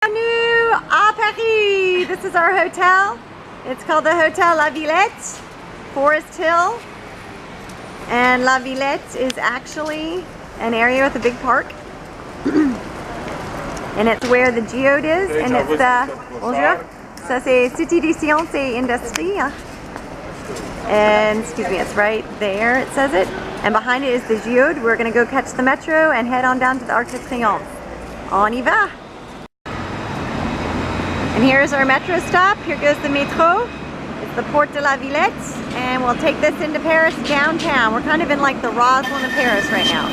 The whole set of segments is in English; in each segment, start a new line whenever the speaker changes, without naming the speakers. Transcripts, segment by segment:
Bienvenue à Paris. This is our hotel. It's called the Hotel La Villette, Forest Hill. And La Villette is actually an area with a big park. And it's where the geode is. And it's the, bonjour, ça c'est Cité des Sciences et Industries. And excuse me, it's right there, it says it. And behind it is the geode. We're gonna go catch the metro and head on down to the Arc de Triomphe. On y va! And here's our metro stop. Here goes the metro. It's the Porte de la Villette, and we'll take this into Paris downtown. We're kind of in like the Roslyn of Paris right now.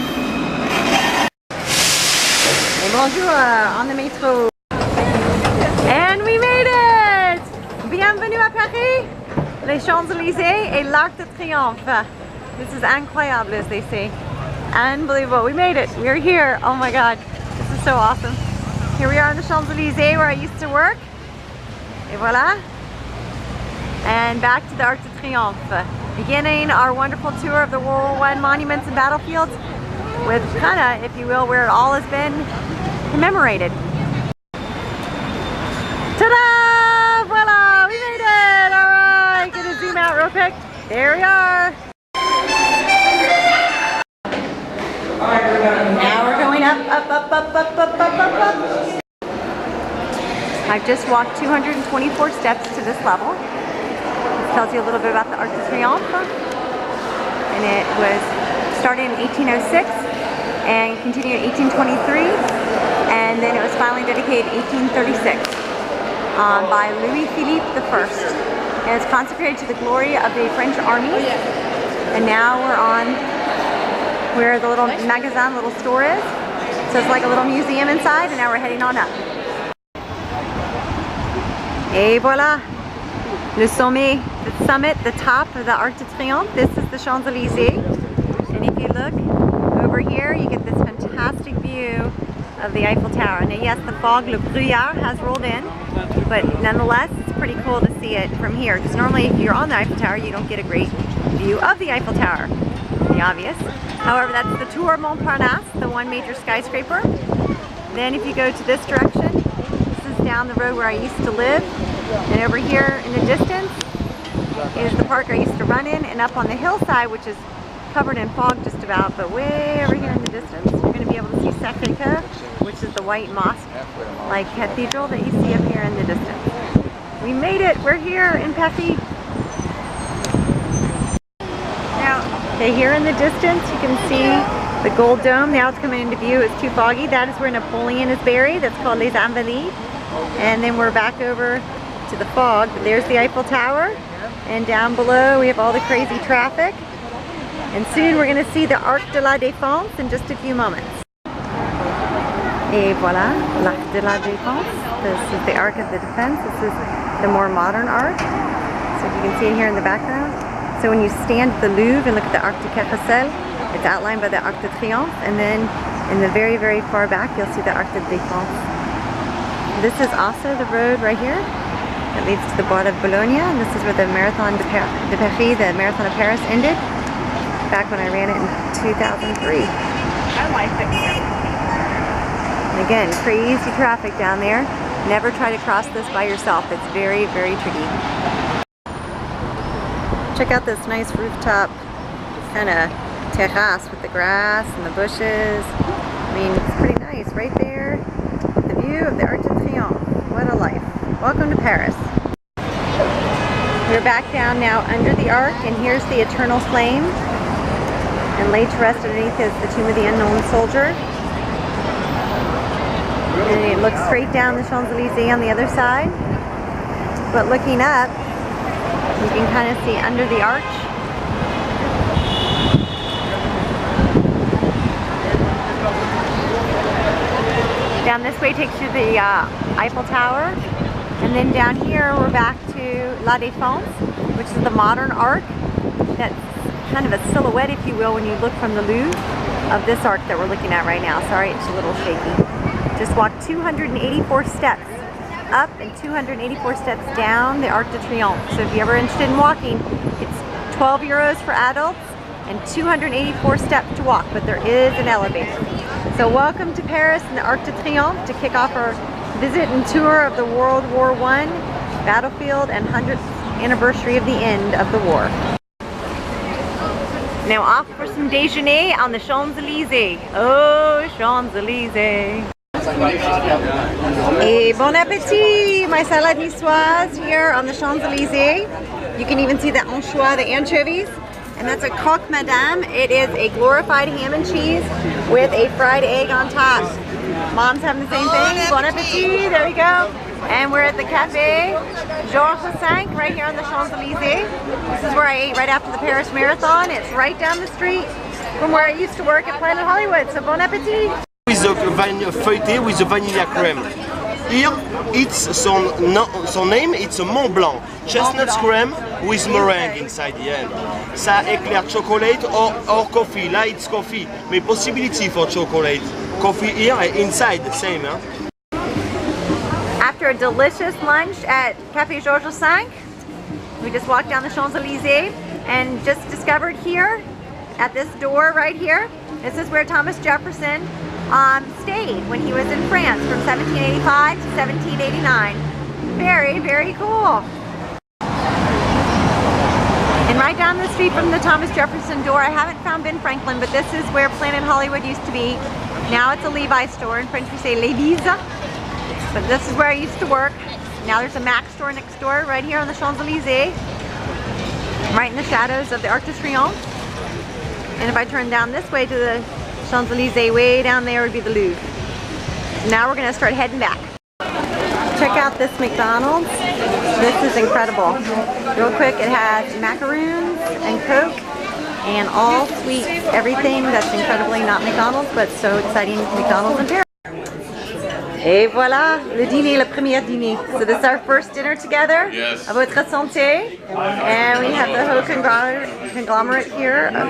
Et bonjour on the metro. And we made it! Bienvenue à Paris, les Champs-Élysées et l'Arc de Triomphe. This is incroyable, as they say. Unbelievable. We made it. We're here. Oh my God. This is so awesome. Here we are in the Champs-Élysées where I used to work. Et voilà. And back to the Arc de Triomphe. Beginning our wonderful tour of the World War I monuments and battlefields with kind of, if you will, where it all has been commemorated. Ta-da! Voila! We made it! Alright! Gonna zoom out real quick. There we are. Now we're going up. I've just walked 224 steps to this level. This tells you a little bit about the Arc de Triomphe. And it was started in 1806 and continued in 1823. And then it was finally dedicated in 1836 by Louis-Philippe I. And it's consecrated to the glory of the French armies. And now we're on where the little magasin, little store is. So it's like a little museum inside, and now we're heading on up. Et voilà, le sommet, the summit, the top of the Arc de Triomphe. This is the Champs-Élysées. And if you look over here, you get this fantastic view of the Eiffel Tower. Now yes, the fog, le brouillard, has rolled in, but nonetheless, it's pretty cool to see it from here. Because normally if you're on the Eiffel Tower, you don't get a great view of the Eiffel Tower. The obvious. However, that's the Tour Montparnasse, the one major skyscraper. Then if you go to this direction, this is down the road where I used to live. And over here in the distance is the park I used to run in, and up on the hillside, which is covered in fog just about, but way over here in the distance, you're going to be able to see Sacré-Cœur, which is the white mosque-like cathedral that you see up here in the distance. We made it! We're here in Paris! Okay, here in the distance you can see the Gold Dome. Now it's coming into view. It's too foggy. That is where Napoleon is buried. That's called Les Invalides. And then we're back over to the fog. But there's the Eiffel Tower. And down below we have all the crazy traffic. And soon we're going to see the Arc de la Défense in just a few moments. Et voilà, l'Arc de la Défense. This is the Arc of the Defense. This is the more modern arc. So if you can see it here in the background. So when you stand at the Louvre and look at the Arc de Carrousel, it's outlined by the Arc de Triomphe, and then in the very, very far back, you'll see the Arc de Défense. This is also the road right here that leads to the Bois de Boulogne, and this is where the Marathon de Paris, the Marathon of Paris, ended back when I ran it in 2003.
I like it.
And again, crazy traffic down there. Never try to cross this by yourself. It's very, very tricky. Check out this nice rooftop kind of terrace with the grass and the bushes. I mean, it's pretty nice right there. The view of the Arc de Triomphe. What a life. Welcome to Paris. We're back down now under the arc, and here's the eternal flame. And laid to rest underneath is the tomb of the unknown soldier. And it looks straight down the Champs-Élysées on the other side. But looking up, you can kind of see under the arch. Down this way takes you to the Eiffel Tower. And then down here we're back to La Défense, which is the modern arc. That's kind of a silhouette, if you will, when you look from the Louvre of this arc that we're looking at right now. Sorry, it's a little shaky. Just walked 284 steps up and 284 steps down the Arc de Triomphe. So if you're ever interested in walking, it's 12 euros for adults and 284 steps to walk, but there is an elevator. So welcome to Paris and the Arc de Triomphe to kick off our visit and tour of the World War I battlefield and 100th anniversary of the end of the war. Now off for some déjeuner on the Champs-Élysées. Oh, Champs-Élysées. Et bon appétit! My salad niçoise here on the Champs-Élysées. You can even see the anchois, the anchovies. And that's a coq madame. It is a glorified ham and cheese with a fried egg on top. Mom's having the same thing. Bon appétit! There you go. And we're at the Cafe Georges V right here on the Champs-Élysées. This is where I ate right after the Paris Marathon. It's right down the street from where I used to work at Planet Hollywood. So bon appétit!
With the feuilleté with the vanilla cream. Here, it's son name, it's a Mont Blanc. Chestnut cream with meringue inside the end. Ça éclair chocolate or coffee. Là, it's coffee. Mais possibility for chocolate. Coffee here and inside the same. Huh?
After a delicious lunch at Cafe Georges V, we just walked down the Champs-Élysées and just discovered here at this door right here, this is where Thomas Jefferson stayed when he was in France from 1785 to 1789. Very, very cool. And right down the street from the Thomas Jefferson door, I haven't found Ben Franklin, but this is where Planet Hollywood used to be. Now it's a Levi's store. In French we say Levi's. But this is where I used to work. Now there's a Mac store next door right here on the Champs-Élysées, right in the shadows of the Arc de Triomphe. And if I turn down this way to the Champs-Élysées, way down there would be the Louvre. So now we're going to start heading back. Check out this McDonald's. This is incredible. Real quick, it has macaroons and Coke and all sweets, everything that's incredibly not McDonald's, but so exciting McDonald's in Paris. Et voilà, le dîner, le premier dîner. So this is our first dinner together.
Yes.
À votre santé. And we have the whole conglomerate here of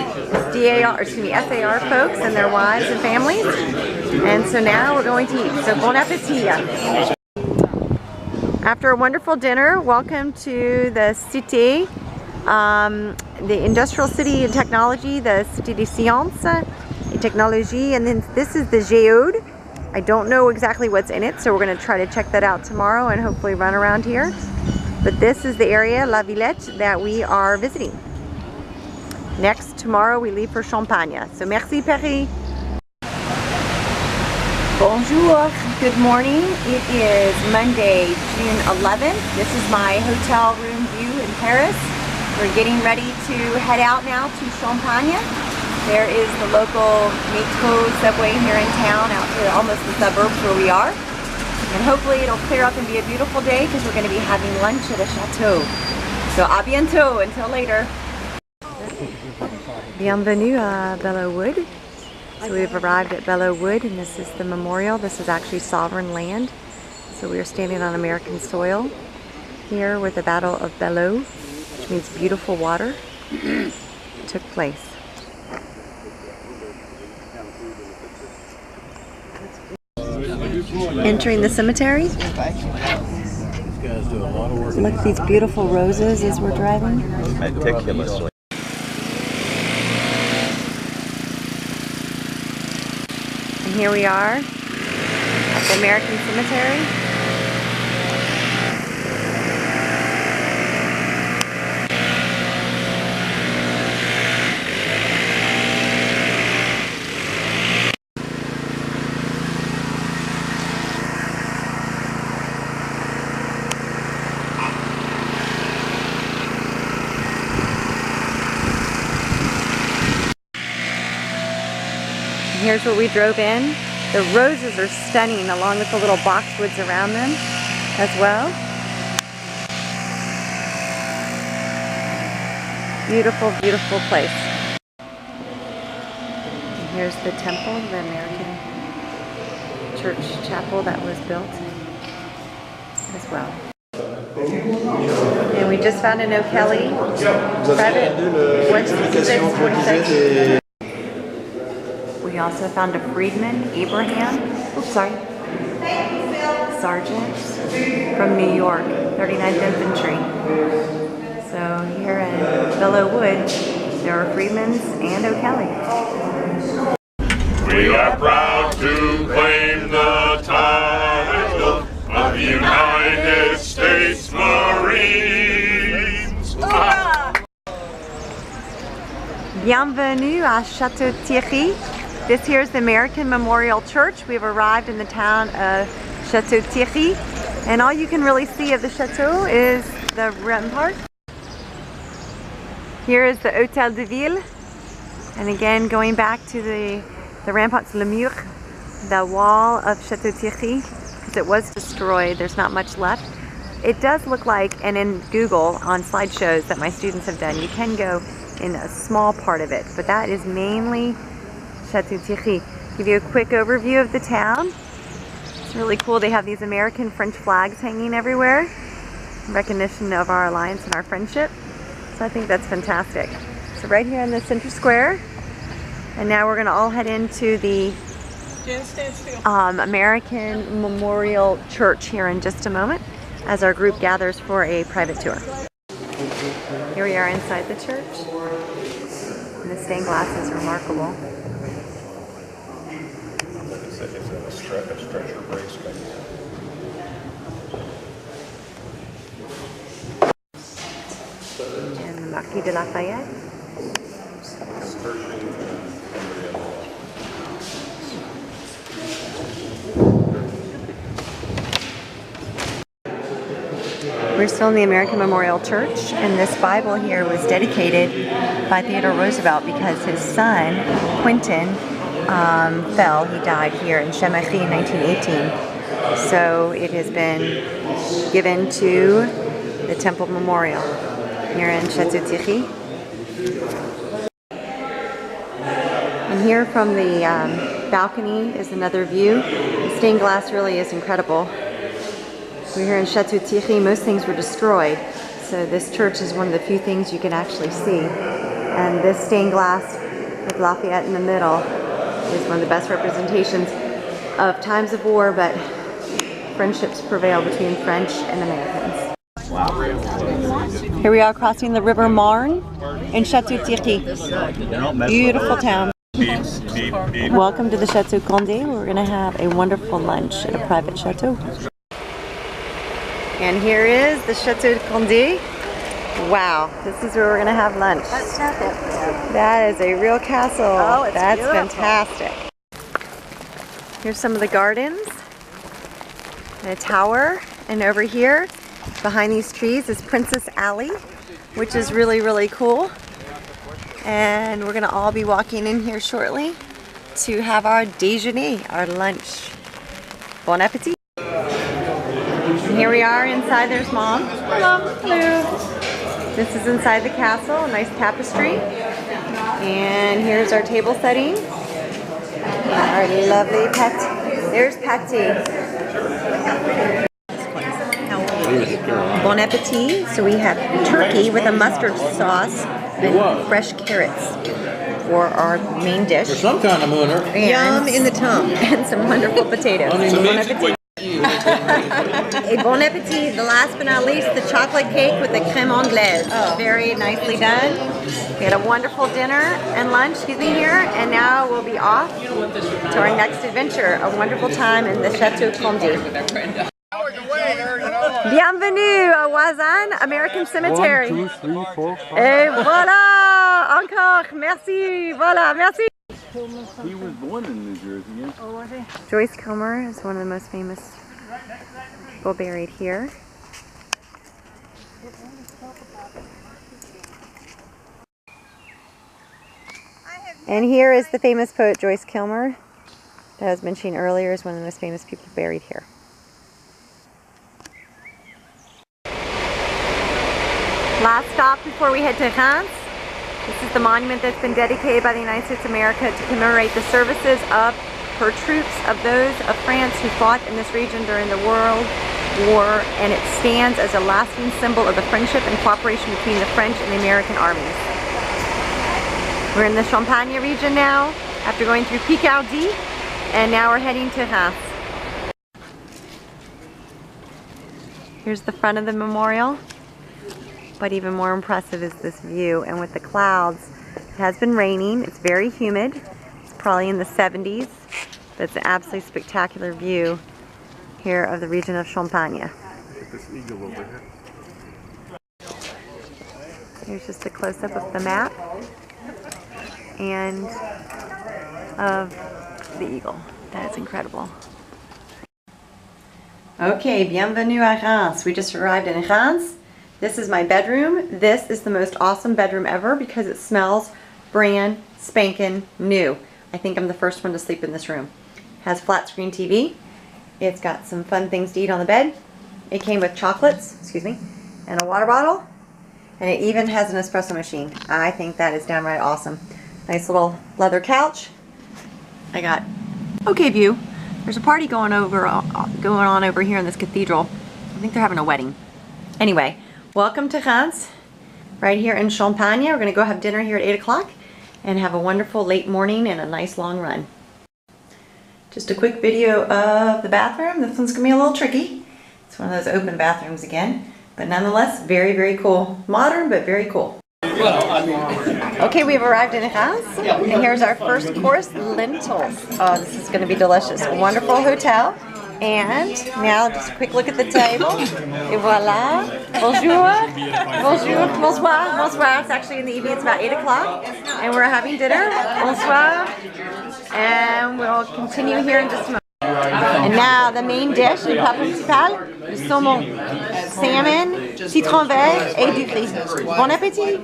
SAR folks and their wives and families. And so now we're going to eat. So bon appétit. After a wonderful dinner, welcome to the Cité, the industrial city and technology, the Cité des Sciences et Technologies. And then this is the Géode. I don't know exactly what's in it, so we're going to try to check that out tomorrow and hopefully run around here. But this is the area, La Villette, that we are visiting. Next, tomorrow we leave for Champagne. So merci Paris. Bonjour, good morning. It is Monday, June 11th. This is my hotel room view in Paris. We're getting ready to head out now to Champagne. There is the local metro subway here in town, out to almost the suburbs where we are. And hopefully it'll clear up and be a beautiful day because we're going to be having lunch at a chateau. So à bientôt, until later. Bienvenue à Belleau-Wood. So we've arrived at Belleau-Wood and this is the memorial. This is actually sovereign land. So we are standing on American soil here where the Battle of Belleau, which means beautiful water, took place. Entering the cemetery. Look at these beautiful roses as we're driving.
Meticulously.
And here we are at the American Cemetery. Here's where we drove in. The roses are stunning along with the little boxwoods around them as well. Beautiful, beautiful place. And here's the temple, the American church chapel that was built as well. And we just found an O'Kelly private 16646. We also found a freedman, Abraham, sergeant from New York, 39th Infantry. So here in Belleau-Wood, there are freedmans and O'Kelly.
We are proud to claim the title
Bienvenue à Château-Thierry. This here is the American Memorial Church. We've arrived in the town of Château-Thierry, and all you can really see of the chateau is the rampart. Here is the Hôtel de Ville, and again going back to the ramparts, le mur, the wall of Château-Thierry, because it was destroyed. There's not much left. It does look like, and in Google on slideshows that my students have done, you can go in a small part of it, but that is mainly Château-Thierry. Give you a quick overview of the town. It's really cool. They have these American French flags hanging everywhere in recognition of our alliance and our friendship. So I think that's fantastic. So right here in the center square, and now we're going to all head into the American Memorial Church here in just a moment as our group gathers for a private tour. Here we are inside the church, and the stained glass is remarkable.
It's a stretcher brace.
And the Marquis de Lafayette. We're still in the American Memorial Church, and this Bible here was dedicated by Theodore Roosevelt because his son, Quentin, fell. He died here in Chamaillerie in 1918. So it has been given to the Temple Memorial here in Château-Thierry. And here from the balcony is another view. The stained glass really is incredible. We're here in Château-Thierry. Most things were destroyed, so this church is one of the few things you can actually see. And this stained glass with Lafayette in the middle is one of the best representations of times of war, but friendships prevail between French and Americans. Here we are crossing the River Marne in Château-Thierry. Beautiful town. Welcome to the Chateau Condé. We're going to have a wonderful lunch at a private chateau. And here is the Chateau Condé. Wow, this is where we're going to have lunch. That is a real castle.
Oh, it's
That's
beautiful.
fantastic. Here's some of the gardens, and a tower, and over here behind these trees is Princess Alley, which is really, really cool. And we're going to all be walking in here shortly to have our déjeuner, our lunch. Bon appetit. And here we are inside. There's Mom. Hi, Mom. Hello. This is inside the castle, a nice tapestry. And here's our table setting. And our lovely Patty. There's Patty. Bon appetit. So we have turkey with a mustard sauce and fresh carrots for our main dish.
Some kind of mooner.
Yum in the tongue. And some wonderful potatoes. Bon appetit. A bon appetit. The last but not least, the chocolate cake with the crème anglaise. Very nicely done. We had a wonderful dinner and lunch, here, and now we'll be off to our next adventure. A wonderful time in the Chateau Condé. Bienvenue à Wazan, American Cemetery.
1, 2, 3, 4, 5.
Et voilà, encore, merci, voilà, merci.
He was born in New Jersey, yeah?
Joyce Kilmer is one of the most famous people buried here. And here is the famous poet Joyce Kilmer that I was mentioning earlier, is one of the most famous people buried here. Last stop before we head to Reims. This is the monument that's been dedicated by the United States of America to commemorate the services of her troops, of those of France who fought in this region during the World War, and it stands as a lasting symbol of the friendship and cooperation between the French and the American armies. We're in the Champagne region now, after going through Picardy, and now we're heading to Reims. Here's the front of the memorial. But even more impressive is this view, and with the clouds, it has been raining, it's very humid, it's probably in the 70s, but it's an absolutely spectacular view here of the region of Champagne.
This eagle over here.
Here's just a close-up of the map. and of the eagle. That is incredible. Okay, bienvenue à Reims. We just arrived in Reims. This is my bedroom. This is the most awesome bedroom ever because it smells brand spanking new. I think I'm the first one to sleep in this room. Has flat screen TV. It's got some fun things to eat on the bed. It came with chocolates, excuse me, and a water bottle. And it even has an espresso machine. I think that is downright awesome. Nice little leather couch. I got okay view. There's a party going on over here in this cathedral. I think they're having a wedding. Anyway, welcome to Reims, right here in Champagne. We're going to go have dinner here at 8 o'clock and have a wonderful late morning and a nice long run. Just a quick video of the bathroom. This one's going to be a little tricky. It's one of those open bathrooms again, but nonetheless, very, very cool. Modern, but very cool. Okay, we've arrived in Reims, and here's our first course, lentils. Oh, this is going to be delicious. A wonderful hotel. And now just a quick look at the table. Et voila. Bonjour. Bonjour. Bonsoir. Bonsoir. It's actually in the evening. It's about 8 o'clock. And we're having dinner. Bonsoir. And we'll continue here in just a moment. And now the main dish, le plat principal, le saumon, salmon, citron vert, et du riz. Bon appétit.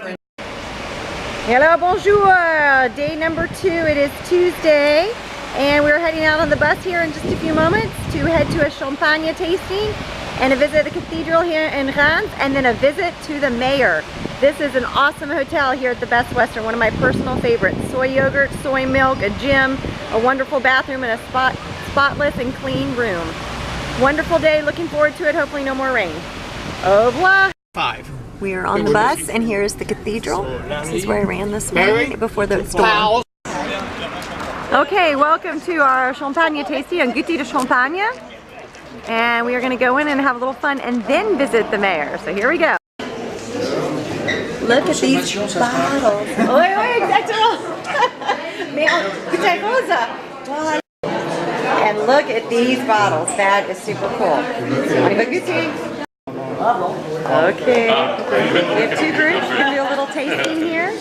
Hello, bonjour. Day number 2. It is Tuesday. And we're heading out on the bus here in just a few moments to head to a champagne tasting and a visit to the cathedral here in Reims, and then a visit to the mayor. This is an awesome hotel here at the Best Western, one of my personal favorites. Soy yogurt, soy milk, a gym, a wonderful bathroom, and a spotless and clean room. Wonderful day, looking forward to it, hopefully no more rain. Au revoir. 5. We are on the bus, and here's the cathedral. This is where I ran this morning before the storm. Okay, welcome to our champagne tasting on Goûter de Champagne. And we are going to go in and have a little fun and then visit the mayor. So here we go. Look at these bottles. Oui, oui, exactement. Mais goûter rose. And look at these bottles. That is super cool. On va goûter. Okay, we have 2 groups. We're going to do a little tasting here.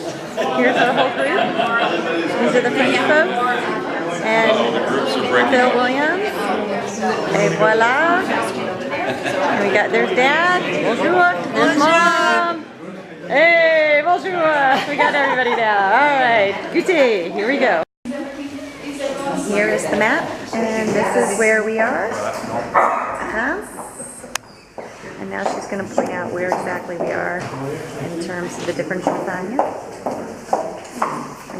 Here's our whole group. These are the French folks. And Phil Williams. Et voila. And we got, there's Dad. Bonjour. There's Mom. Hey, bonjour. We got everybody now. All right. Goûter. Here we go. Here is the map. And this is where we are. And now she's going to point out where exactly we are in terms of the different champagne. And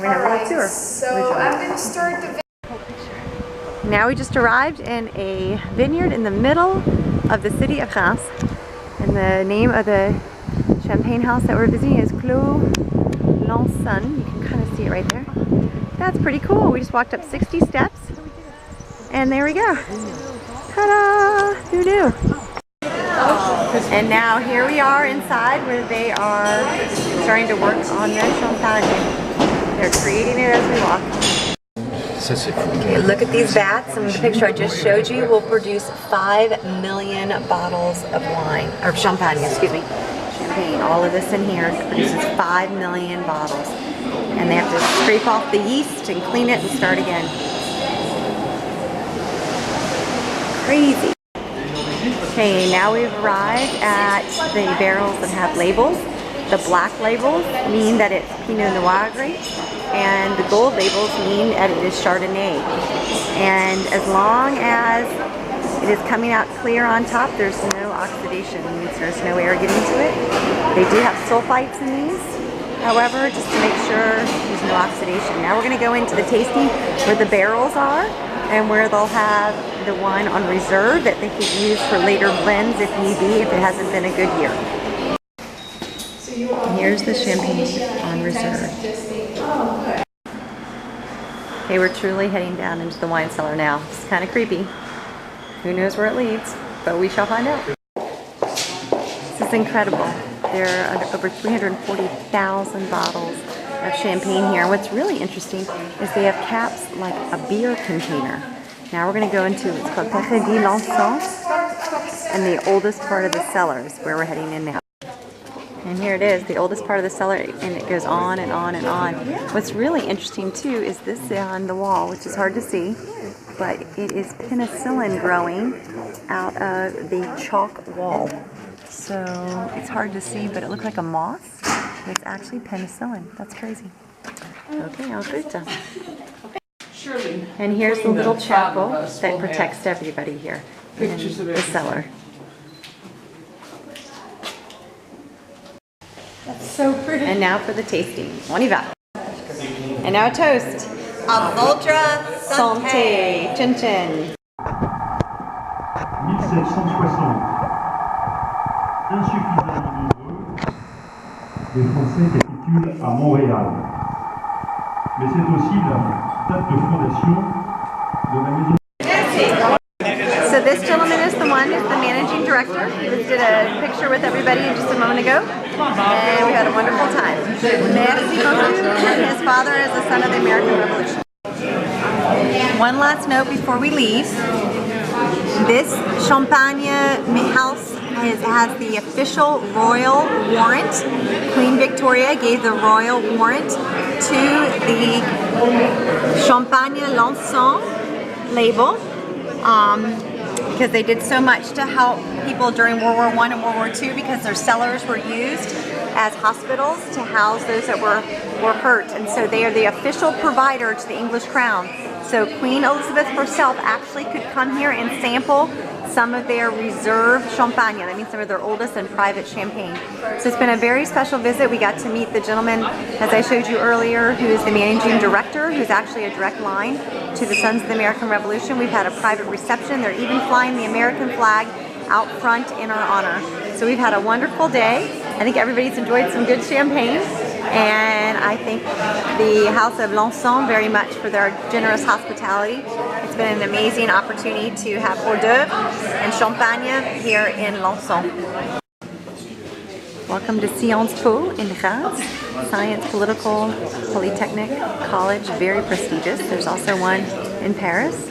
we're going to have a little tour.
So I'm going to start the video.
Now we just arrived in a vineyard in the middle of the city of Reims. And the name of the champagne house that we're visiting is Clos Lanson. You can kind of see it right there. That's pretty cool. We just walked up 60 steps. And there we go. Ta-da! Who knew? And now here we are inside where they are starting to work on the champagne. They're creating it as we walk. Okay, look at these vats, and the picture I just showed you will produce 5 million bottles of wine, or champagne, excuse me. Champagne, all of this in here produces 5 million bottles. And they have to scrape off the yeast and clean it and start again. Crazy. Okay, now we've arrived at the barrels that have labels. The black labels mean that it's Pinot Noir grape, and the gold labels mean that it is Chardonnay. And as long as it is coming out clear on top, there's no oxidation. It means there's no air getting to it. They do have sulfites in these, however, just to make sure there's no oxidation. Now we're going to go into the tasting where the barrels are, and where they'll have the wine on reserve that they could use for later blends if need be, if it hasn't been a good year. And here's the champagne on reserve. Okay, we're truly heading down into the wine cellar now. It's kind of creepy. Who knows where it leads, but we shall find out. This is incredible. There are over 340,000 bottles of champagne here. And what's really interesting is they have caps like a beer container. Now we're going to go into, it's called Café d'Alençon, and the oldest part of the cellar is where we're heading in now. And here it is, the oldest part of the cellar, and it goes on and on and on. What's really interesting too is this on the wall, which is hard to see, but it is penicillin growing out of the chalk wall. So it's hard to see, but it looks like a moss. It's actually penicillin. That's crazy. Okay, en route. And here's the little chapel that protects everybody here in the cellar.
That's so pretty.
And now for the tasting. On y va. And now a toast. A Ultra Santé. Chin chin.
1760. Insuffisamment nombreux, les Français capitulent à Montréal. Mais c'est aussi la date de fondation de la maison.
So this gentleman is the one who's the managing director. He just did a picture with everybody just a moment ago. And we had a wonderful time. Merci beaucoup. His father is the son of the American Revolution. One last note before we leave. This Champagne house has the official royal warrant. Queen Victoria gave the royal warrant to the Champagne Lançon label because they did so much to help people during World War I and World War II because their cellars were used as hospitals to house those that were hurt, and so they are the official provider to the English crown. So Queen Elizabeth herself actually could come here and sample some of their reserve champagne. That means some of their oldest and private champagne. So it's been a very special visit. We got to meet the gentleman, as I showed you earlier, who is the managing director, who's actually a direct line to the Sons of the American Revolution. We've had a private reception. They're even flying the American flag out front in our honor. So we've had a wonderful day. I think everybody's enjoyed some good champagne. And I thank the House of Lançon very much for their generous hospitality. It's been an amazing opportunity to have hors d'oeuvre and champagne here in Lançon. Welcome to Sciences Po in Reims, Science Political Polytechnic College, very prestigious. There's also one in Paris,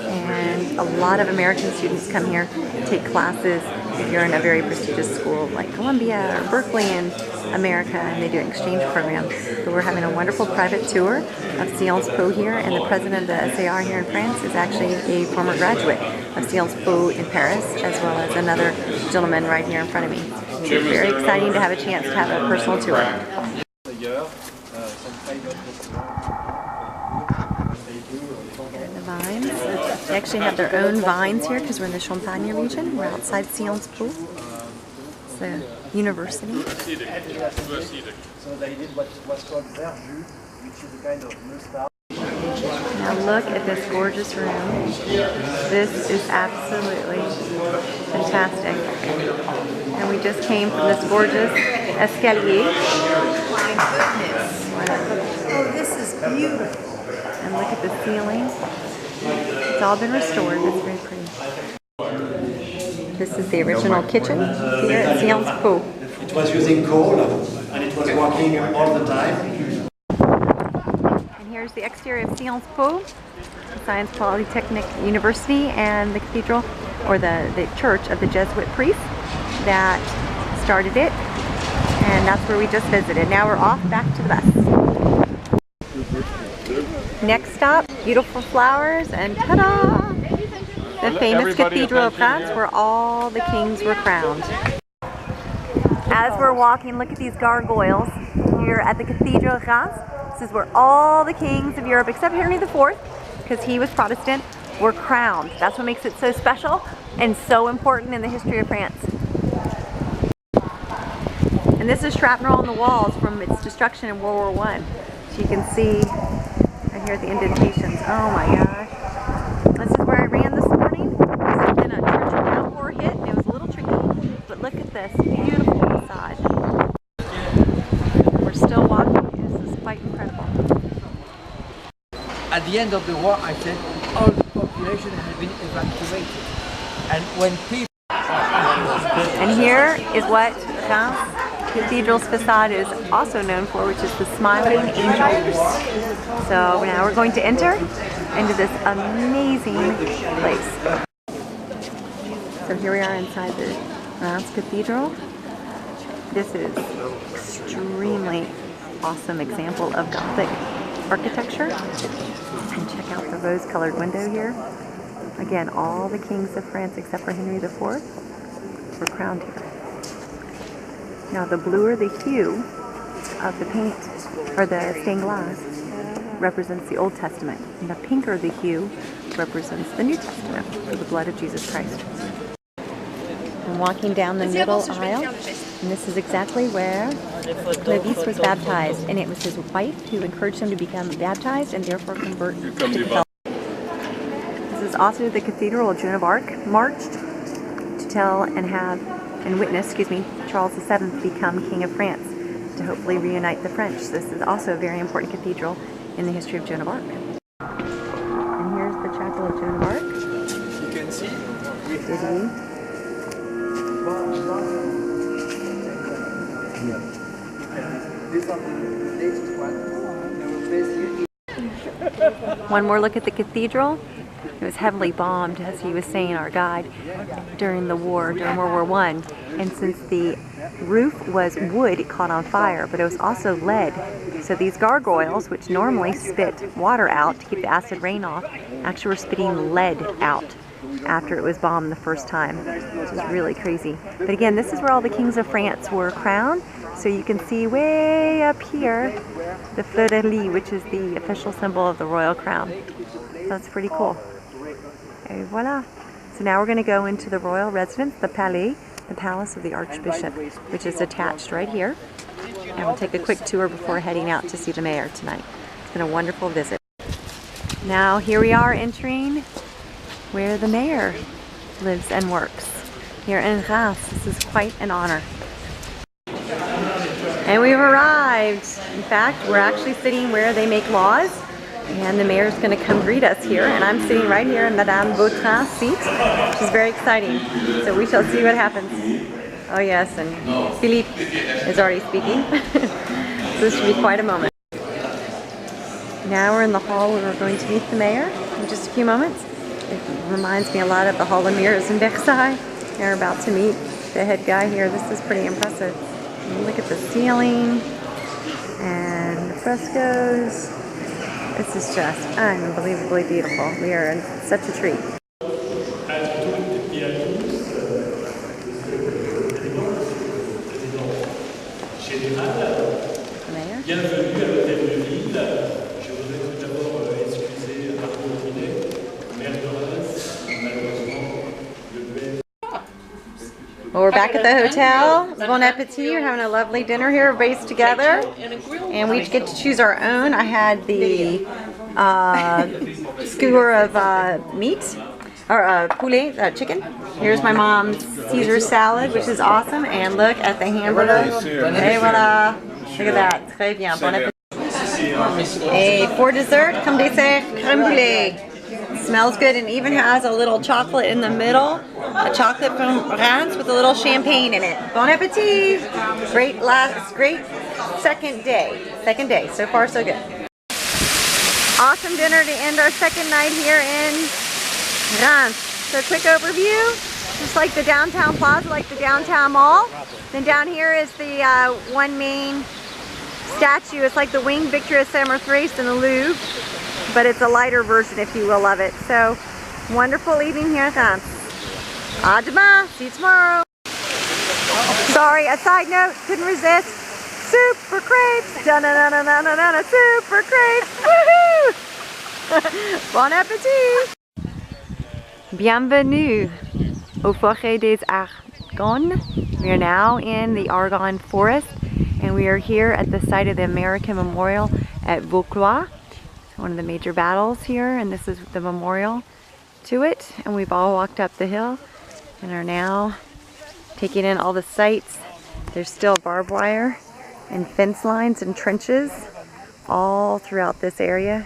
and a lot of American students come here to take classes if you're in a very prestigious school like Columbia or Berkeley in America, and they do an exchange program. So we're having a wonderful private tour of Sciences Po here, and the president of the SAR here in France is actually a former graduate of Sciences Po in Paris, as well as another gentleman right here in front of me. So it's very exciting to have a chance to have a personal tour. The vines. They actually have their own vines here because we're in the Champagne region. We're outside Sciences Po. It's the university.
So they did what was called verjus, which is a kind of moustache.
Now look at this gorgeous room. This is absolutely fantastic. And we just came from this gorgeous escalier.
My goodness. Oh, this is beautiful.
And look at the ceiling. It's all been restored. It's very pretty. This is the original kitchen here at Sciences Po.
It was using coal and it was working all the time.
And here's the exterior of Sciences Po, Science Polytechnic University, and the cathedral, or the church of the Jesuit priests that started it. And that's where we just visited. Now we're off back to the bus. Next stop, beautiful flowers, and ta-da! The famous Cathedral of France where all the kings were crowned. As we're walking, look at these gargoyles here at the Cathedral of France. This is where all the kings of Europe, except Henry IV, because he was Protestant, were crowned. That's what makes it so special and so important in the history of France. And this is shrapnel on the walls from its destruction in World War I. So you can see right here the indentations. Oh my gosh. This is where I ran this morning. Then a torrential downpour hit and it was a little tricky. But look at this beautiful facade. We're still walking. This is quite incredible.
At the end of the war, I said all the population has been evacuated. And when people...
And here is what Reims Cathedral's facade is also known for, which is the smiling angel. So now we're going to enter into this amazing place. So here we are inside the Reims Cathedral. This is extremely awesome example of Gothic architecture. And check out the rose-colored window here. Again, all the kings of France except for Henry IV were crowned here. Now the bluer the hue of the paint, or the stained glass, represents the Old Testament, and the pinker the hue represents the New Testament, for the blood of Jesus Christ. I'm walking down the middle aisle, and this is exactly where Clovis was baptized, and it was his wife who encouraged him to become baptized and therefore convert to Catholicism. This is also the Cathedral of Joan of Arc marched to tell and witness, Charles VII become King of France, to hopefully reunite the French. This is also a very important cathedral in the history of Joan of Arc. And here's the Chapel of Joan of Arc.
You can see. These are the latest ones.
One more look at the cathedral. It was heavily bombed, as he was saying, our guide, during the war, during World War I. And since the roof was wood, it caught on fire, but it was also lead. So these gargoyles, which normally spit water out to keep the acid rain off, actually were spitting lead out after it was bombed the first time, which is really crazy. But again, this is where all the kings of France were crowned. So you can see way up here the fleur de lis, which is the official symbol of the royal crown. That's pretty cool. Et voila. So now we're going to go into the royal residence, the Palais, the Palace of the Archbishop, which is attached right here. And we'll take a quick tour before heading out to see the mayor tonight. It's been a wonderful visit. Now here we are entering where the mayor lives and works, here in Reims. This is quite an honor. And we've arrived. In fact, we're actually sitting where they make laws, and the mayor's going to come greet us here, and I'm sitting right here in Madame Vautrin's seat, which is very exciting. So we shall see what happens. Oh yes, and Philippe is already speaking. So this should be quite a moment. Now we're in the hall where we're going to meet the mayor in just a few moments. It reminds me a lot of the Hall of Mirrors in Versailles. We're about to meet the head guy here. This is pretty impressive. Look at the ceiling and the frescoes. This is just unbelievably beautiful. We are in such a treat. Mayor?
Bienvenue à l'hôtel de ville. Je voudrais tout d'abord excuser Margot Minet, maire de Reims, malheureusement le maire.
Well, we're back at the hotel. Bon appetit. We're having a lovely dinner here, everybody's together. And we get to choose our own. I had the skewer of meat, or poulet, chicken. Here's my mom's Caesar salad, which is awesome. And look at the hamburger. Hey, voila. Look at that. Très bien. Bon appetit. Et for dessert, comme dessert, crème brûlée. Smells good, and even has a little chocolate in the middle. A chocolate from Reims with a little champagne in it. Bon appetit! Great second day. So far, so good. Awesome dinner to end our second night here in Reims. So quick overview, just like the downtown plaza, like the downtown mall. Then down here is the one main statue. It's like the winged Victory of Samothrace in the Louvre, but it's a lighter version, if you will, of it. So wonderful evening here in Reims. À demain. See you tomorrow. Sorry, a side note, couldn't resist. Super crepes. Da-na-na-na-na-na-na, super crepes. Woohoo! Bon appétit. Bienvenue au Forêt des Argonnes. We are now in the Argonne Forest, and we are here at the site of the American Memorial at Vaucluse, one of the major battles here, and this is the memorial to it. And we've all walked up the hill and are now taking in all the sights. There's still barbed wire and fence lines and trenches all throughout this area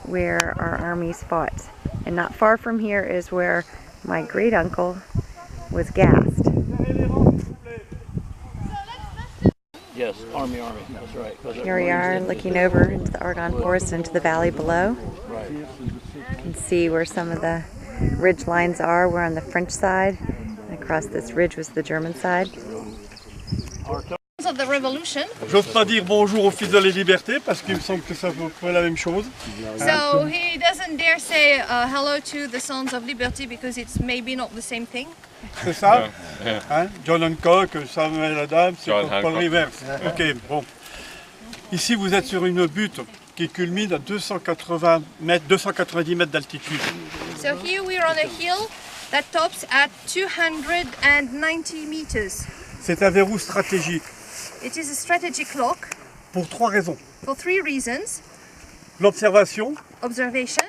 where our armies fought. And not far from here is where my great uncle was gassed.
Yes, army, that's right.
Here we are looking over into the Argonne Forest, into the valley below.
Right.
You can see where some of the ridge lines are. We're on the French side. Across this ridge was the German side.
Of the revolution.
J'ose pas dire bonjour aux fils de la liberté parce qu'il me semble que ça vaut pas la même chose.
So he doesn't dare say hello to the Sons of Liberty because it's maybe not the same thing.
C'est ça? Hein? John Hancock, Samuel Adams, c'est Paul Rivers. Ok, bon. Ici, vous êtes sur une butte qui culmine à 290 mètres d'altitude.
So here we're on a hill that tops at 290 meters.
C'est un verrou stratégique.
It is a strategic lock
Pour 3 raisons.
for 3 reasons.
L'observation,
Observation,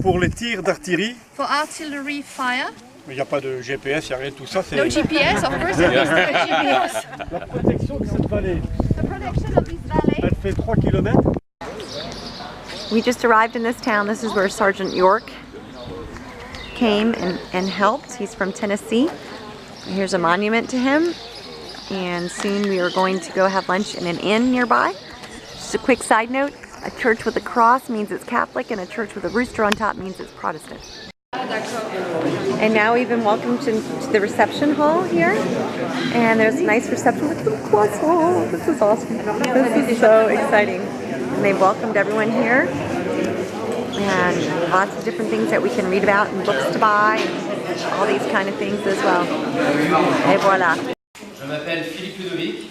pour les tirs d'artillerie.
for artillery fire.
Il n'y a pas de GPS, il n'y a rien de tout ça.
No GPS, of course, there is no GPS.
La protection de cette vallée,
The protection of this valley.
elle fait 3 km.
We just arrived in this town. This is where Sergeant York came and helped. He's from Tennessee. Here's a monument to him. And soon we are going to go have lunch in an inn nearby. Just a quick side note, a church with a cross means it's Catholic and a church with a rooster on top means it's Protestant. And now we've been welcomed to the reception hall here. And there's a nice reception with some croissants. This is awesome. This is so exciting. And they've welcomed everyone here. And lots of different things that we can read about and books to buy and all these kind of things as well. Et voilà.
Je m'appelle Philippe Ludovic,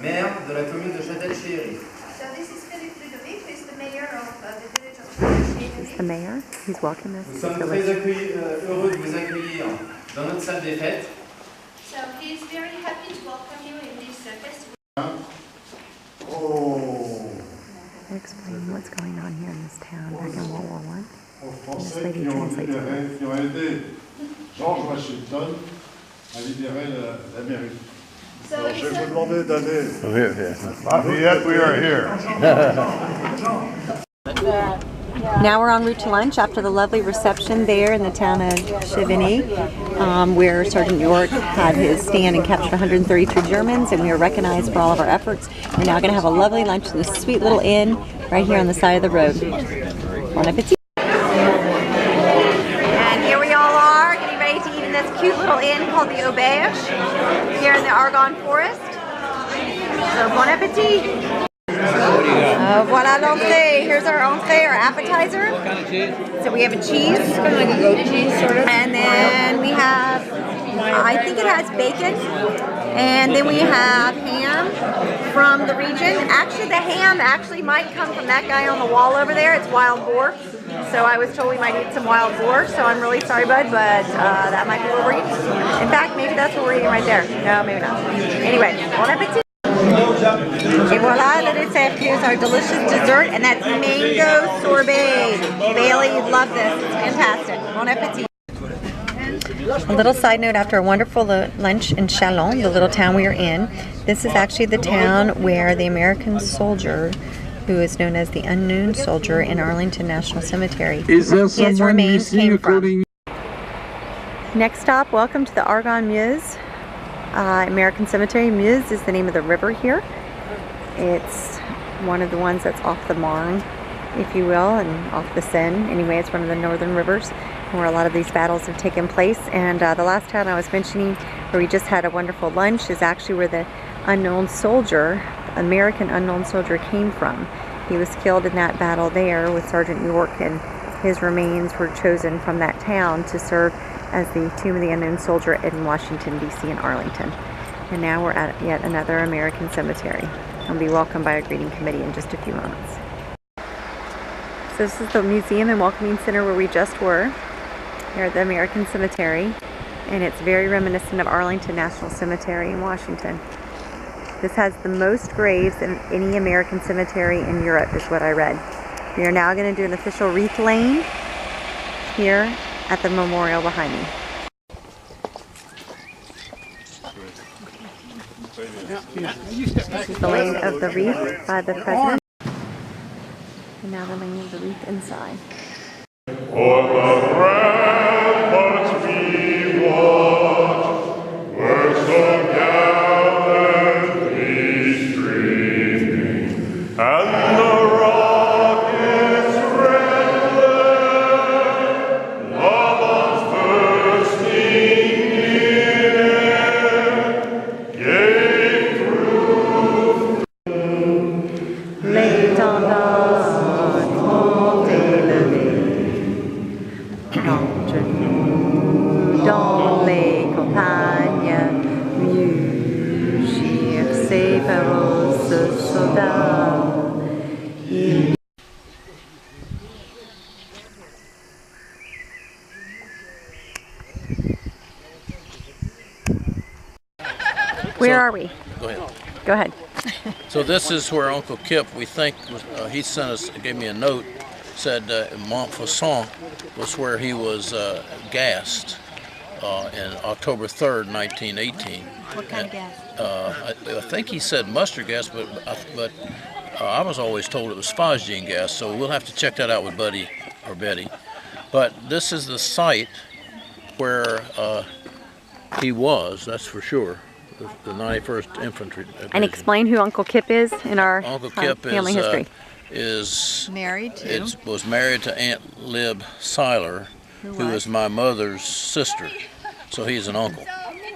maire de la commune de Châtel-Chéhéry.
So this is Philippe Ludovic, who is the mayor of the village of Châtel-Chéhéry.
He's the mayor. He's welcoming us
Nous
to the
sommes
village.
très heureux de vous accueillir dans notre salle des fêtes.
So he is very happy to welcome you in this festival.
Explain what's going on here in this town back in World War I.
Aux Français qui ont aidé George Washington à libérer l'Amérique. Alors, je vais vous demander d'aller. Yet we are here.
Now we're en route to lunch after the lovely reception there in the town of Chivigny, where Sergeant York had his stand and captured 132 Germans, and we were recognized for all of our efforts. We're now going to have a lovely lunch in this sweet little inn right here on the side of the road. Bon appetit! And here we all are, getting ready to eat in this cute little inn called the Auberge here in the Argonne Forest. So bon appetit! Voila l'entrée. Here's our entrée, our appetizer. So we have a cheese. It's kind of like a goat cheese, sort of. And then we have, I think it has bacon. And then we have ham from the region. Actually, the ham actually might come from that guy on the wall over there. It's wild boar. So I was told we might eat some wild boar. So I'm really sorry, bud, but that might be what we're eating. In fact, maybe that's what we're eating right there. No, maybe not. Anyway, bon appetit. Et voilà, the dessert. Here's our delicious dessert, and that's mango sorbet. Bailey, you'd love this. It's fantastic. Bon appetit. A little side note, after a wonderful lunch in Chalon, the little town we are in, this is actually the town where the American soldier, who is known as the Unknown Soldier in Arlington National Cemetery, his remains came from. Next stop, welcome to the Argonne Meuse. American Cemetery. Meuse is the name of the river here. It's one of the ones that's off the Marne, if you will, and off the Seine. Anyway, it's one of the northern rivers where a lot of these battles have taken place. And the last town I was mentioning, where we just had a wonderful lunch, is actually where the unknown soldier, American unknown soldier, came from. He was killed in that battle there with Sergeant York, and his remains were chosen from that town to serve as the Tomb of the Unknown Soldier in Washington, D.C. and Arlington. And now we're at yet another American cemetery. I'll be welcomed by a greeting committee in just a few moments. So this is the museum and welcoming center where we just were, here at the American Cemetery. And it's very reminiscent of Arlington National Cemetery in Washington. This has the most graves in any American cemetery in Europe, is what I read. We are now going to do an official wreath laying here at the memorial behind me. This is the laying of the wreath by the president. And now the laying of the wreath inside.
For the ramparts we watched were so gallantly streaming, and the rockets red glare, Laban's bursting in air, gave
Where are we?
Go ahead.
Go ahead.
So this is where Uncle Kip, we think, he sent us, gave me a note, said Montfaucon was where he was gassed in October 3rd, 1918.
What kind of gas?
I think he said mustard gas, but I was always told it was phosgene gas, so we'll have to check that out with Buddy or Betty. But this is the site where he was, that's for sure. The 91st Infantry Division.
And explain who Uncle Kip is in our
Uncle Kip
family history.
Was married
to Aunt Lib Seiler, who was my mother's sister. So he's an uncle.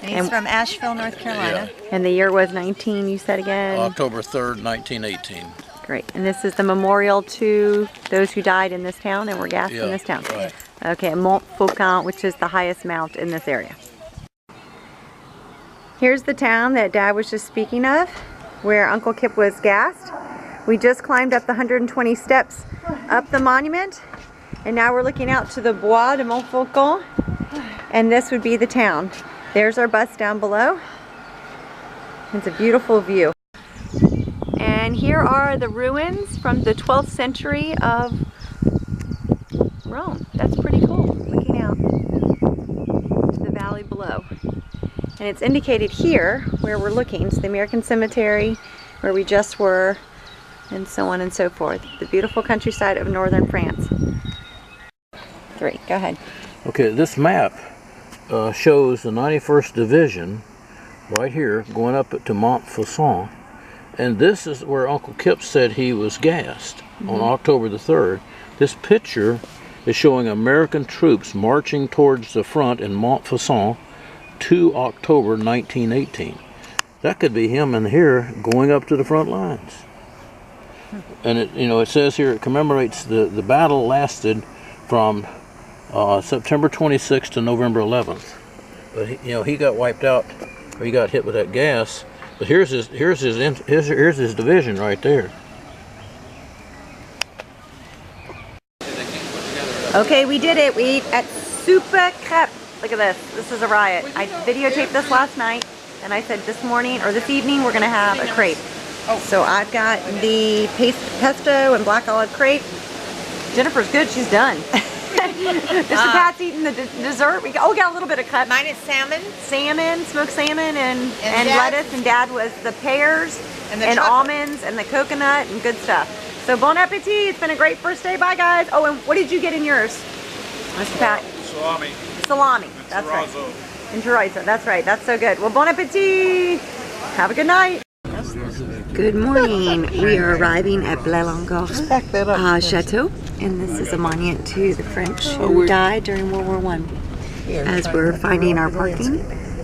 And he's from Asheville, North Carolina.
Yeah.
And the year was 19, you said again?
October 3rd, 1918.
Great. And this is the memorial to those who died in this town and were gassed in this town?
Right.
Okay, Montfaucon, which is the highest mount in this area. Here's the town that Dad was just speaking of, where Uncle Kip was gassed. We just climbed up the 120 steps up the monument, and now we're looking out to the Bois de Montfaucon, and this would be the town. There's our bus down below. It's a beautiful view. And here are the ruins from the 12th century of Rome. That's pretty cool, looking out to the valley below. And it's indicated here where we're looking. It's the American Cemetery where we just were, and so on and so forth. The beautiful countryside of northern France. 3, go ahead.
Okay, this map shows the 91st Division right here going up to Montfaucon. And this is where Uncle Kip said he was gassed on October the 3rd. This picture is showing American troops marching towards the front in Montfaucon 2 October 1918. That could be him in here going up to the front lines. And it says here it commemorates the battle lasted from September 26th to November 11th. But he got wiped out, or he got hit with that gas. But here's his division right there.
Okay, we did it. We ate at Super Crêpe. Look at this. This is a riot. I videotaped this last night, and I said this morning or this evening we're gonna have a crepe. So I've got the pesto and black olive crepe. Jennifer's good. She's done. Mr. Pat's eating the dessert. We got a little bit of cut.
Mine is salmon.
Salmon, smoked salmon, and lettuce. And Dad was the pears and almonds and the coconut and good stuff. So bon appetit. It's been a great first day. Bye, guys. Oh, and what did you get in yours, Mr. Pat?
Salami.
Salami. That's right. And chorizo. That's right. That's so good. Well, bon appetit. Have a good night. Good morning. We are arriving at Blelancourt Chateau, and this is a monument to the French who died during World War I. As we're finding our parking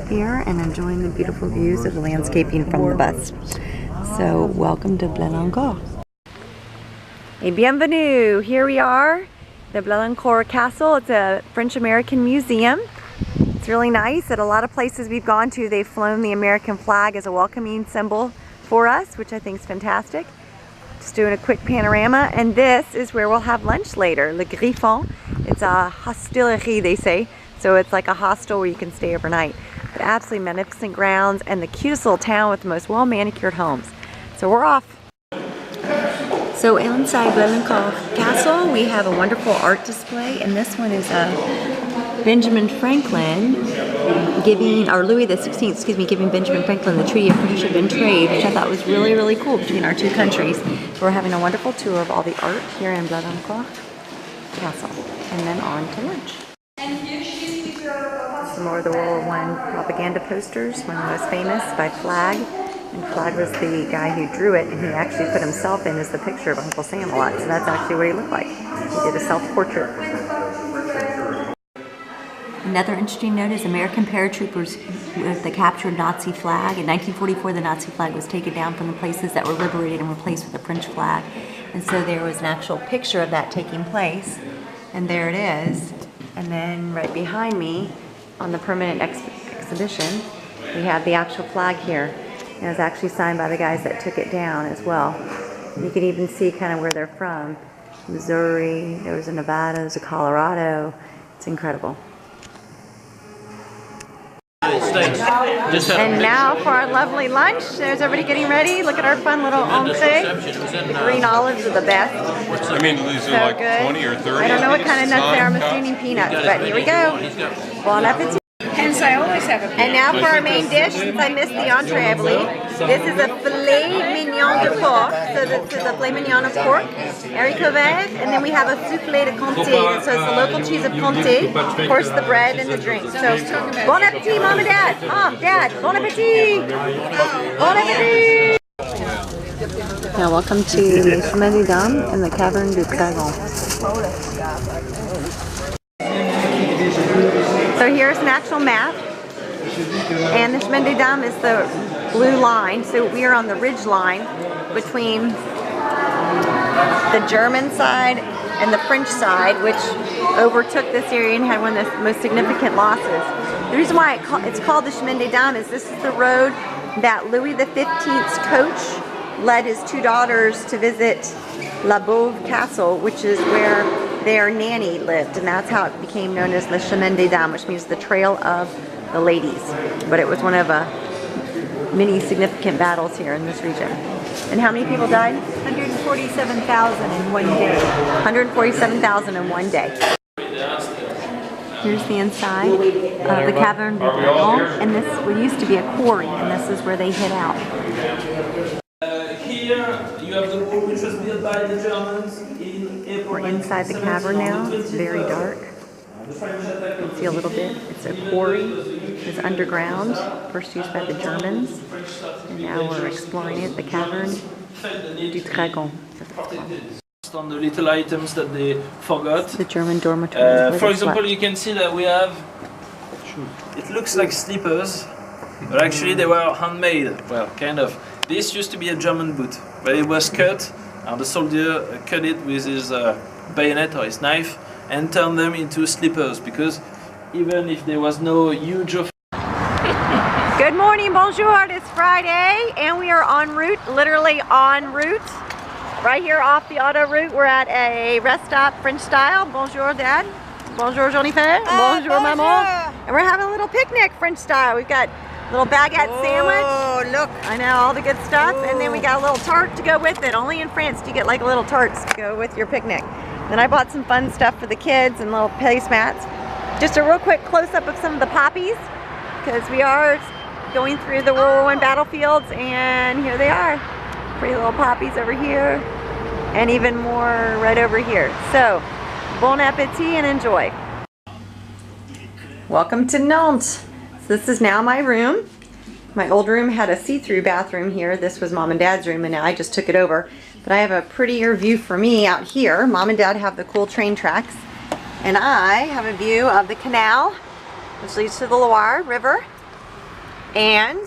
here and enjoying the beautiful views of the landscaping from the bus. So, welcome to Blelancourt. Et bienvenue. Here we are, the Blelancourt Castle. It's a French-American museum. It's really nice. At a lot of places we've gone to, they've flown the American flag as a welcoming symbol for us, which I think is fantastic. Just doing a quick panorama, and this is where we'll have lunch later. Le Griffon. It's a hostelry, they say, so it's like a hostel where you can stay overnight. But absolutely magnificent grounds and the cutest little town with the most well-manicured homes. So we're off. So inside Blelancourt Castle, we have a wonderful art display, and this one is Benjamin Franklin giving, or Louis XVI, excuse me, giving Benjamin Franklin the Treaty of Friendship and Trade, which I thought was really, really cool between our two countries. So we're having a wonderful tour of all the art here in Blelancourt Castle, and then on to lunch. Some more of the World War I propaganda posters, one of the most famous by Flagg. And Flagg was the guy who drew it, and he actually put himself in as the picture of Uncle Sam a lot, so that's actually what he looked like. He did a self-portrait. Another interesting note is American paratroopers with the captured Nazi flag. In 1944, the Nazi flag was taken down from the places that were liberated and replaced with the French flag. And so there was an actual picture of that taking place, and there it is. And then right behind me, on the permanent exhibition, we have the actual flag here. And it was actually signed by the guys that took it down as well. You can even see kind of where they're from. Missouri, there was a Nevada, there's a Colorado. It's incredible. And now for our lovely lunch. There's everybody getting ready. Look at our fun little entree. The green olives are the best.
I mean, these
So
are like
good.
20 or 30.
I don't know what kind of nuts they are. I'm assuming peanuts, but here we go. Bon appetit.
Hence, I always have a
And now for our main dish, since I missed the entree, I believe. This is a filet mignon de porc. So this is a filet mignon of pork, haricot vert, and then we have a soufflé de Comté. So it's the local cheese of Comté. Of course, the bread and the drink. So bon appetit, Mom and Dad. Mom, Dad, bon appetit. Bon appetit. Now, welcome to Le Chemin des Dames and the Caverne du Dragon. So here's an actual map, and the Chemin des Dames is the blue line, so we are on the ridge line between the German side and the French side, which overtook this area and had one of the most significant losses. The reason why it's called the Chemin des Dames is this is the road that Louis XV's coach led his two daughters to visit La Beauve Castle, which is where their nanny lived, and that's how it became known as the Chemin des Dames, which means the trail of the ladies. But it was one of many significant battles here in this region. And how many people died? 147,000 in one day. 147,000 in one day. Here's the inside of the Caverne du Dragon, and this used to be a quarry, and this is where they hid out.
Here you have the wall which was built by the Germans in April.
We're inside the cavern now. It's very dark. You can see a little bit. It's a quarry. It's underground. First used by the Germans. And now we're exploring it, the Caverne du Dragon.
On the little items that they forgot.
The German dormitory.
For example, you can see that we have, it looks like slippers, but actually they were handmade. Well, kind of. This used to be a German boot, but it was cut, and the soldier cut it with his bayonet or his knife and turned them into slippers, because even if there was no huge...
Good morning, bonjour, it's Friday, and we are en route, literally en route. Right here off the autoroute, we're at a rest stop, French style. Bonjour, Dad. Bonjour, Jennifer. Bonjour, Maman. And we're having a little picnic, French style. We've got a little baguette sandwich. Oh, look. I know, all the good stuff. Oh. And then we got a little tart to go with it. Only in France do you get like little tarts to go with your picnic. Then I bought some fun stuff for the kids and little placemats. Just a real quick close-up of some of the poppies, because we are going through the World War I battlefields, and here they are. Pretty little poppies over here, and even more right over here. So, bon appetit and enjoy. Welcome to Nantes. So this is now my room. My old room had a see-through bathroom here. This was Mom and Dad's room, and now I just took it over. But I have a prettier view for me out here. Mom and Dad have the cool train tracks, and I have a view of the canal, which leads to the Loire River, and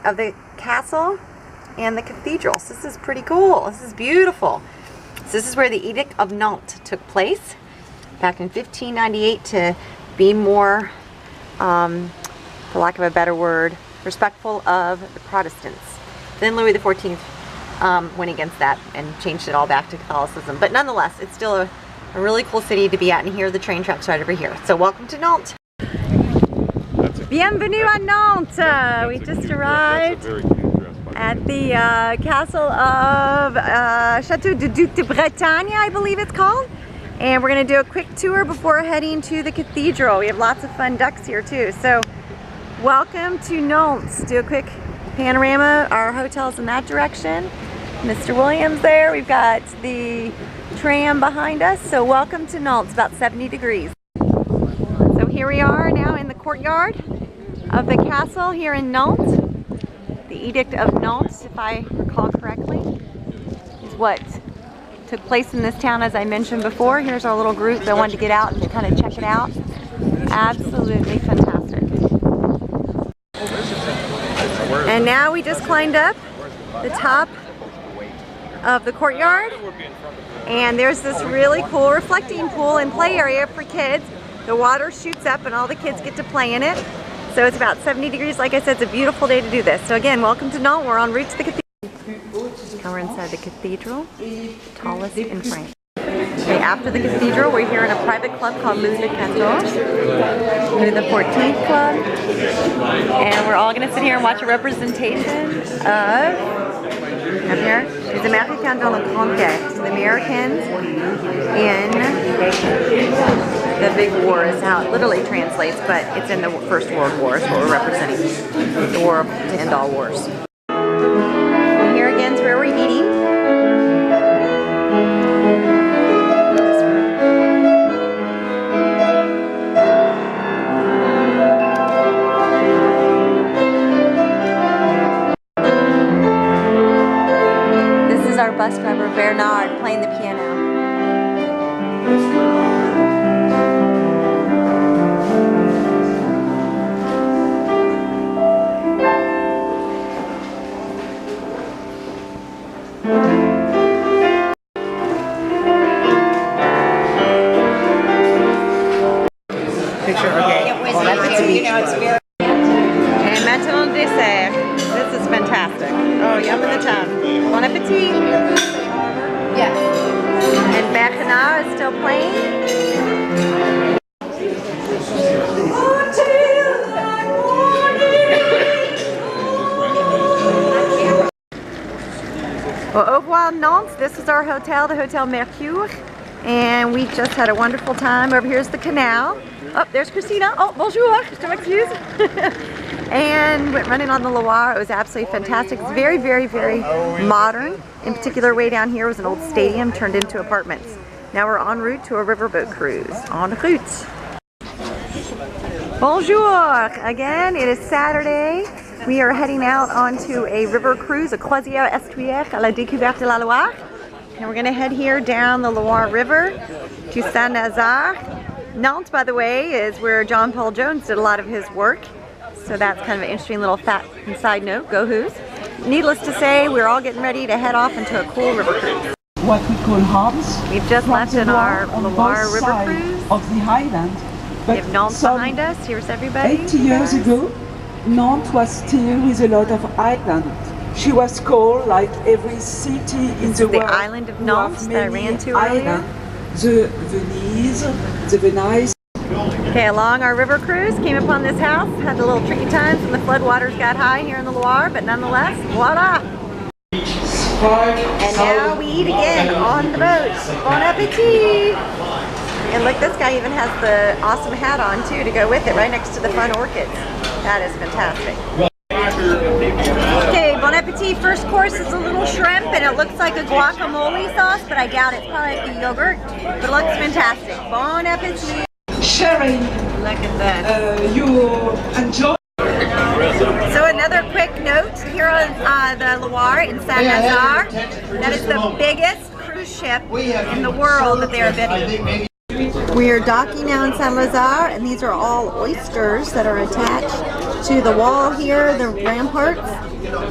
of the castle and the cathedral. So this is pretty cool. This is beautiful. So this is where the Edict of Nantes took place back in 1598 to be more, for lack of a better word, respectful of the Protestants. Then Louis XIV went against that and changed it all back to Catholicism. But nonetheless, it's still a really cool city to be at, and here are the train tracks right over here. So welcome to Nantes. Bienvenue à Nantes. We just arrived at the castle of Château du Duc de Bretagne, I believe it's called. And we're going to do a quick tour before heading to the cathedral. We have lots of fun ducks here too. So welcome to Nantes. Do a quick panorama. Our hotel's in that direction. Mr. Williams there. We've got the tram behind us. So welcome to Nantes. About 70 degrees. So here we are now in the courtyard of the castle here in Nantes. The Edict of Nantes, if I recall correctly, is what took place in this town, as I mentioned before. Here's our little group that wanted to get out and kind of check it out. Absolutely fantastic. And now we just climbed up the top of the courtyard, and there's this really cool reflecting pool and play area for kids. The water shoots up and all the kids get to play in it. So it's about 70 degrees. Like I said, it's a beautiful day to do this. So again, welcome to Nantes. We're en route to the cathedral. Now we're inside the cathedral, tallest in France. Okay, after the cathedral, we're here in a private club called Louis le 14. We're the 14th club. And we're all going to sit here and watch a representation of, up here, les Américains dans la Grande Guerre. So the Americans in the Big War is how it literally translates, but it's in the First World War is what we're representing. The war to end all wars. And here again is where we're eating. This is our bus driver Bernard playing the piano. Picture, okay. Bon appetit. And maintenant dessert. This is fantastic. Oh, yum in the tongue. Bon appetit. Yes. And Bernard is still playing. Well, au revoir Nantes. This is our hotel, the Hotel Mercure. And we just had a wonderful time. Over here's the canal. Oh, there's Christina. Oh, bonjour. Je m'excuse. And went running on the Loire. It was absolutely fantastic. It's very, very, very modern. In particular, way down here was an old stadium turned into apartments. Now we're en route to a riverboat cruise. En route. Bonjour. Again, it is Saturday. We are heading out onto a river cruise, a croisière estuaire à la découverte de la Loire. And we're going to head here down the Loire River to Saint-Nazaire. Nantes, by the way, is where John Paul Jones did a lot of his work. So that's kind of an interesting little side note. Go Who's. Needless to say, we're all getting ready to head off into a cool river cruise.
What we call hubs.
We've just left in our Loire River cruise.
Of the island.
We have Nantes behind us. Here's everybody.
80 years ago, Nantes was still with a lot of island. She was called, like every city in the world,
the island of Nantes that I ran to earlier.
The Venise, the Venice.
Okay, along our river cruise, came upon this house, had the little tricky times when the floodwaters got high here in the Loire, but nonetheless, voila! And now we eat again on the boat. Bon appetit! And look, this guy even has the awesome hat on too to go with it, right next to the fun orchids. That is fantastic. Okay, bon appetit. First course is a little shrimp and it looks like a guacamole sauce, but I doubt it's probably like a yogurt. But it looks fantastic. Bon appetit.
Sharing.
Look at that.
You enjoy.
So another quick note here on the Loire in Saint-Nazaire. That is the biggest cruise ship in the world that they are bidding. We are docking now in Saint-Lazare, and these are all oysters that are attached to the wall here, the ramparts,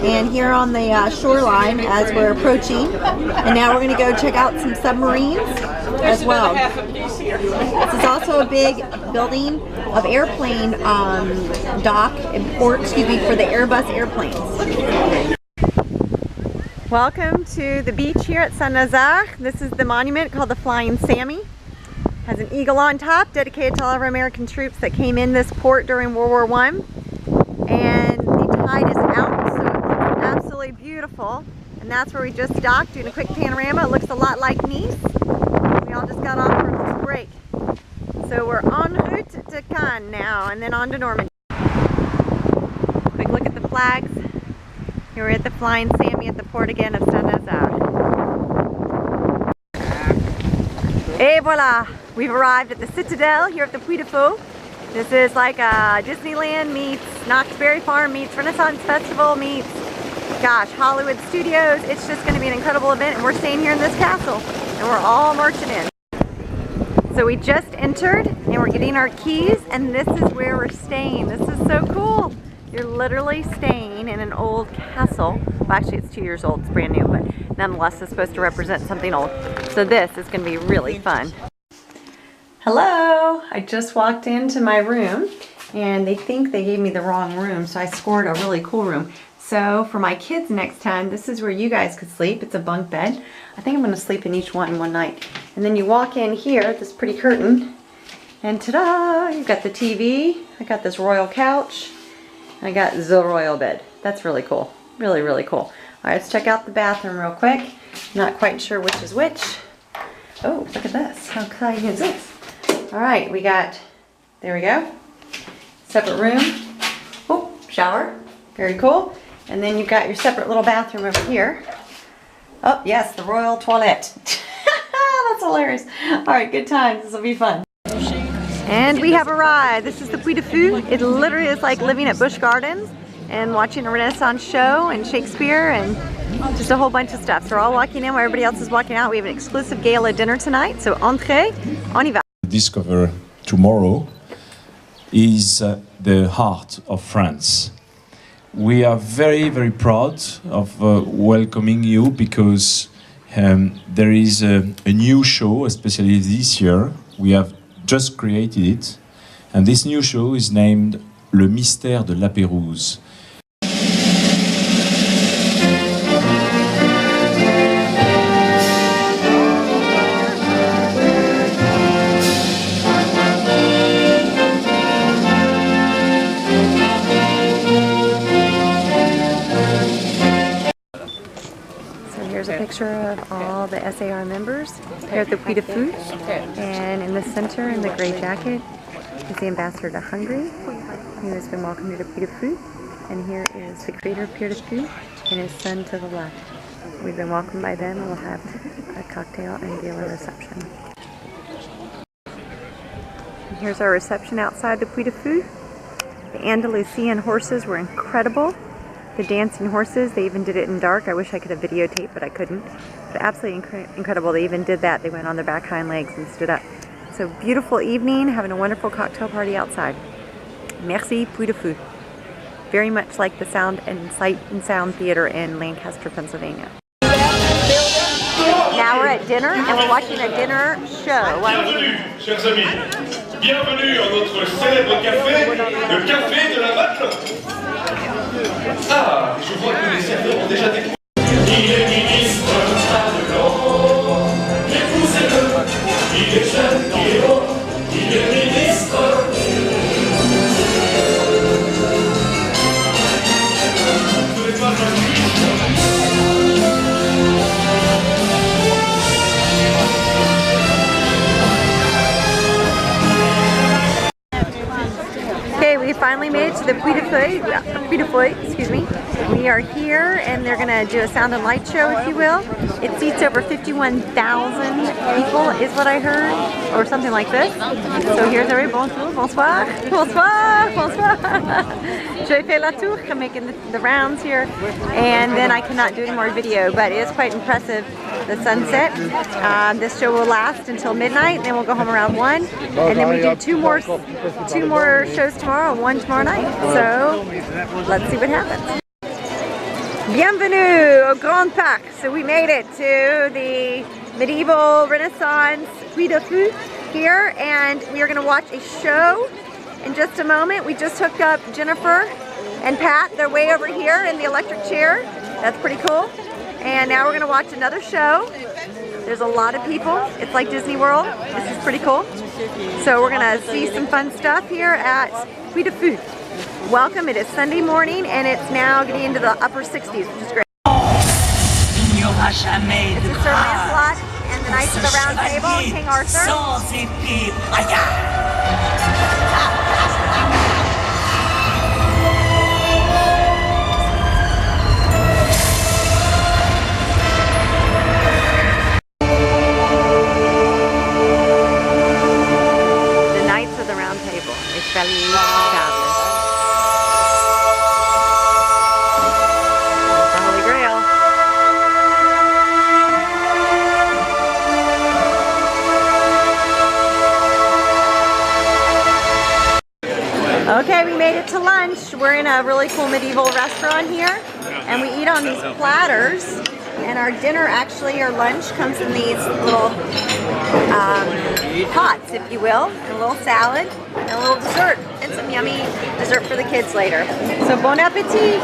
and here on the shoreline as we're approaching. And now we're going to go check out some submarines as well. This is also a big building of airplane dock and port, excuse me, for the Airbus airplanes. Welcome to the beach here at Saint-Nazaire. This is the monument called the Flying Sammy. Has an eagle on top, dedicated to all of our American troops that came in this port during World War I. And the tide is out, so it looks absolutely beautiful. And that's where we just docked, doing a quick panorama. It looks a lot like Nice. We all just got off for a little break. So we're en route to Cannes now, and then on to Normandy. Quick look at the flags. Here we're at the Flying Sammy at the port again of Saint-Nazaire. Et voila! We've arrived at the Citadel here at the Puy de Fou. This is like Disneyland meets Knott's Berry Farm meets Renaissance Festival meets, gosh, Hollywood Studios. It's just going to be an incredible event, and we're staying here in this castle, and we're all marching in. So we just entered, and we're getting our keys, and this is where we're staying. This is so cool. You're literally staying in an old castle. Well, actually, it's 2 years old. It's brand new, but nonetheless, it's supposed to represent something old. So this is going to be really fun. Hello! I just walked into my room, and they think they gave me the wrong room, so I scored a really cool room. So for my kids next time, this is where you guys could sleep. It's a bunk bed. I think I'm going to sleep in each one night. And then you walk in here, this pretty curtain, and ta-da! You've got the TV. I got this royal couch. And I got the royal bed. That's really cool. Really, really cool. All right, let's check out the bathroom real quick. Not quite sure which is which. Oh, look at this. How exciting is this? All right, we got, there we go. Separate room. Oh, shower. Very cool. And then you've got your separate little bathroom over here. Oh, yes, the royal toilet. That's hilarious. All right, good times. This will be fun. And we have arrived. This is the Puy de Fou. It literally is like living at Busch Gardens and watching a Renaissance show and Shakespeare and just a whole bunch of stuff. So we're all walking in while everybody else is walking out. We have an exclusive gala dinner tonight. So entree, on y va.
Discover tomorrow is the heart of France. We are very, very proud of welcoming you because there is a new show, especially this year. We have just created it, and this new show is named Le Mystère de la Pérouse.
Here's a picture of all the SAR members here at the Puy de Fou. And in the center, in the gray jacket, is the ambassador to Hungary, who has been welcomed to Puy de Fou. And here is the creator of Puy de Fou and his son to the left. We've been welcomed by them, and we'll have a cocktail and gala reception. And here's our reception outside the Puy de Fou. The Andalusian horses were incredible. The dancing horses, they even did it in dark. I wish I could have videotaped, but I couldn't. But absolutely incredible. They even did that. They went on their back hind legs and stood up. So beautiful evening, having a wonderful cocktail party outside. Merci Puy de Fou. Very much like the Sound and Sight and Sound Theater in Lancaster, Pennsylvania. Now we're at dinner and we're watching a dinner show.
Bienvenue, chers amis. Bienvenue à notre célèbre café, le café de la Batte. Ah, je vois que les serveurs ont déjà découvert. Il est ministre, pas de blanc. Épousez-le. Il est jeune, il est haut. Il est ministre.
Okay, we finally made it to the Puy de Fou, excuse me. We are here and they're gonna do a sound and light show, if you will. It seats over 51,000 people is what I heard, or something like this. So here's everybody, bonjour, bonsoir, bonsoir, bonsoir. Je fais la tour, I'm making the rounds here. And then I cannot do any more video, but it is quite impressive, the sunset. This show will last until midnight, and then we'll go home around 1. And then we do two more shows tomorrow and one tomorrow night. So let's see what happens. Bienvenue au Grand Parc. So we made it to the medieval Renaissance Puy de Fou here, and we are going to watch a show in just a moment. We just hooked up Jennifer and Pat. They're way over here in the electric chair. That's pretty cool. And now we're going to watch another show. There's a lot of people. It's like Disney World. This is pretty cool. So we're going to see some fun stuff here at Puy de Fou. Welcome. It is Sunday morning and it's now getting into the upper 60s, which is great. This is Sir Lancelot and the Knights of the Round Table, King Arthur. The Knights of the Round Table. Okay, we made it to lunch. We're in a really cool medieval restaurant here, and we eat on these platters. And our dinner, actually, our lunch comes in these little pots, if you will, and a little salad and a little dessert. and some yummy dessert for the kids later. So bon appetit!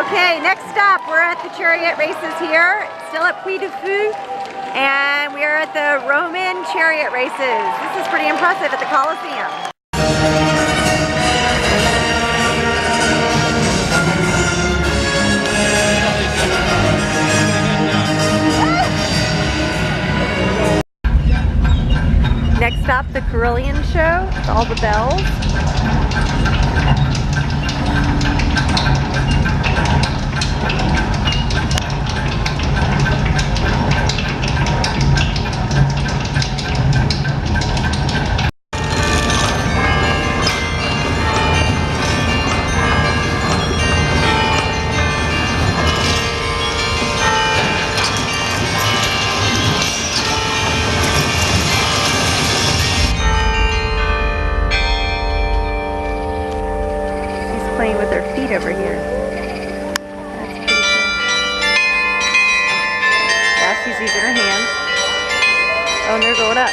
Okay, next stop, we're at the chariot races here, still at Puy du Fou, and we are at the Roman chariot races. This is pretty impressive at the Colosseum. Next stop, the Carillion show, with all the bells. Playing with their feet over here. That's pretty cool. Yeah, she's using her hands. Oh, and they're going up.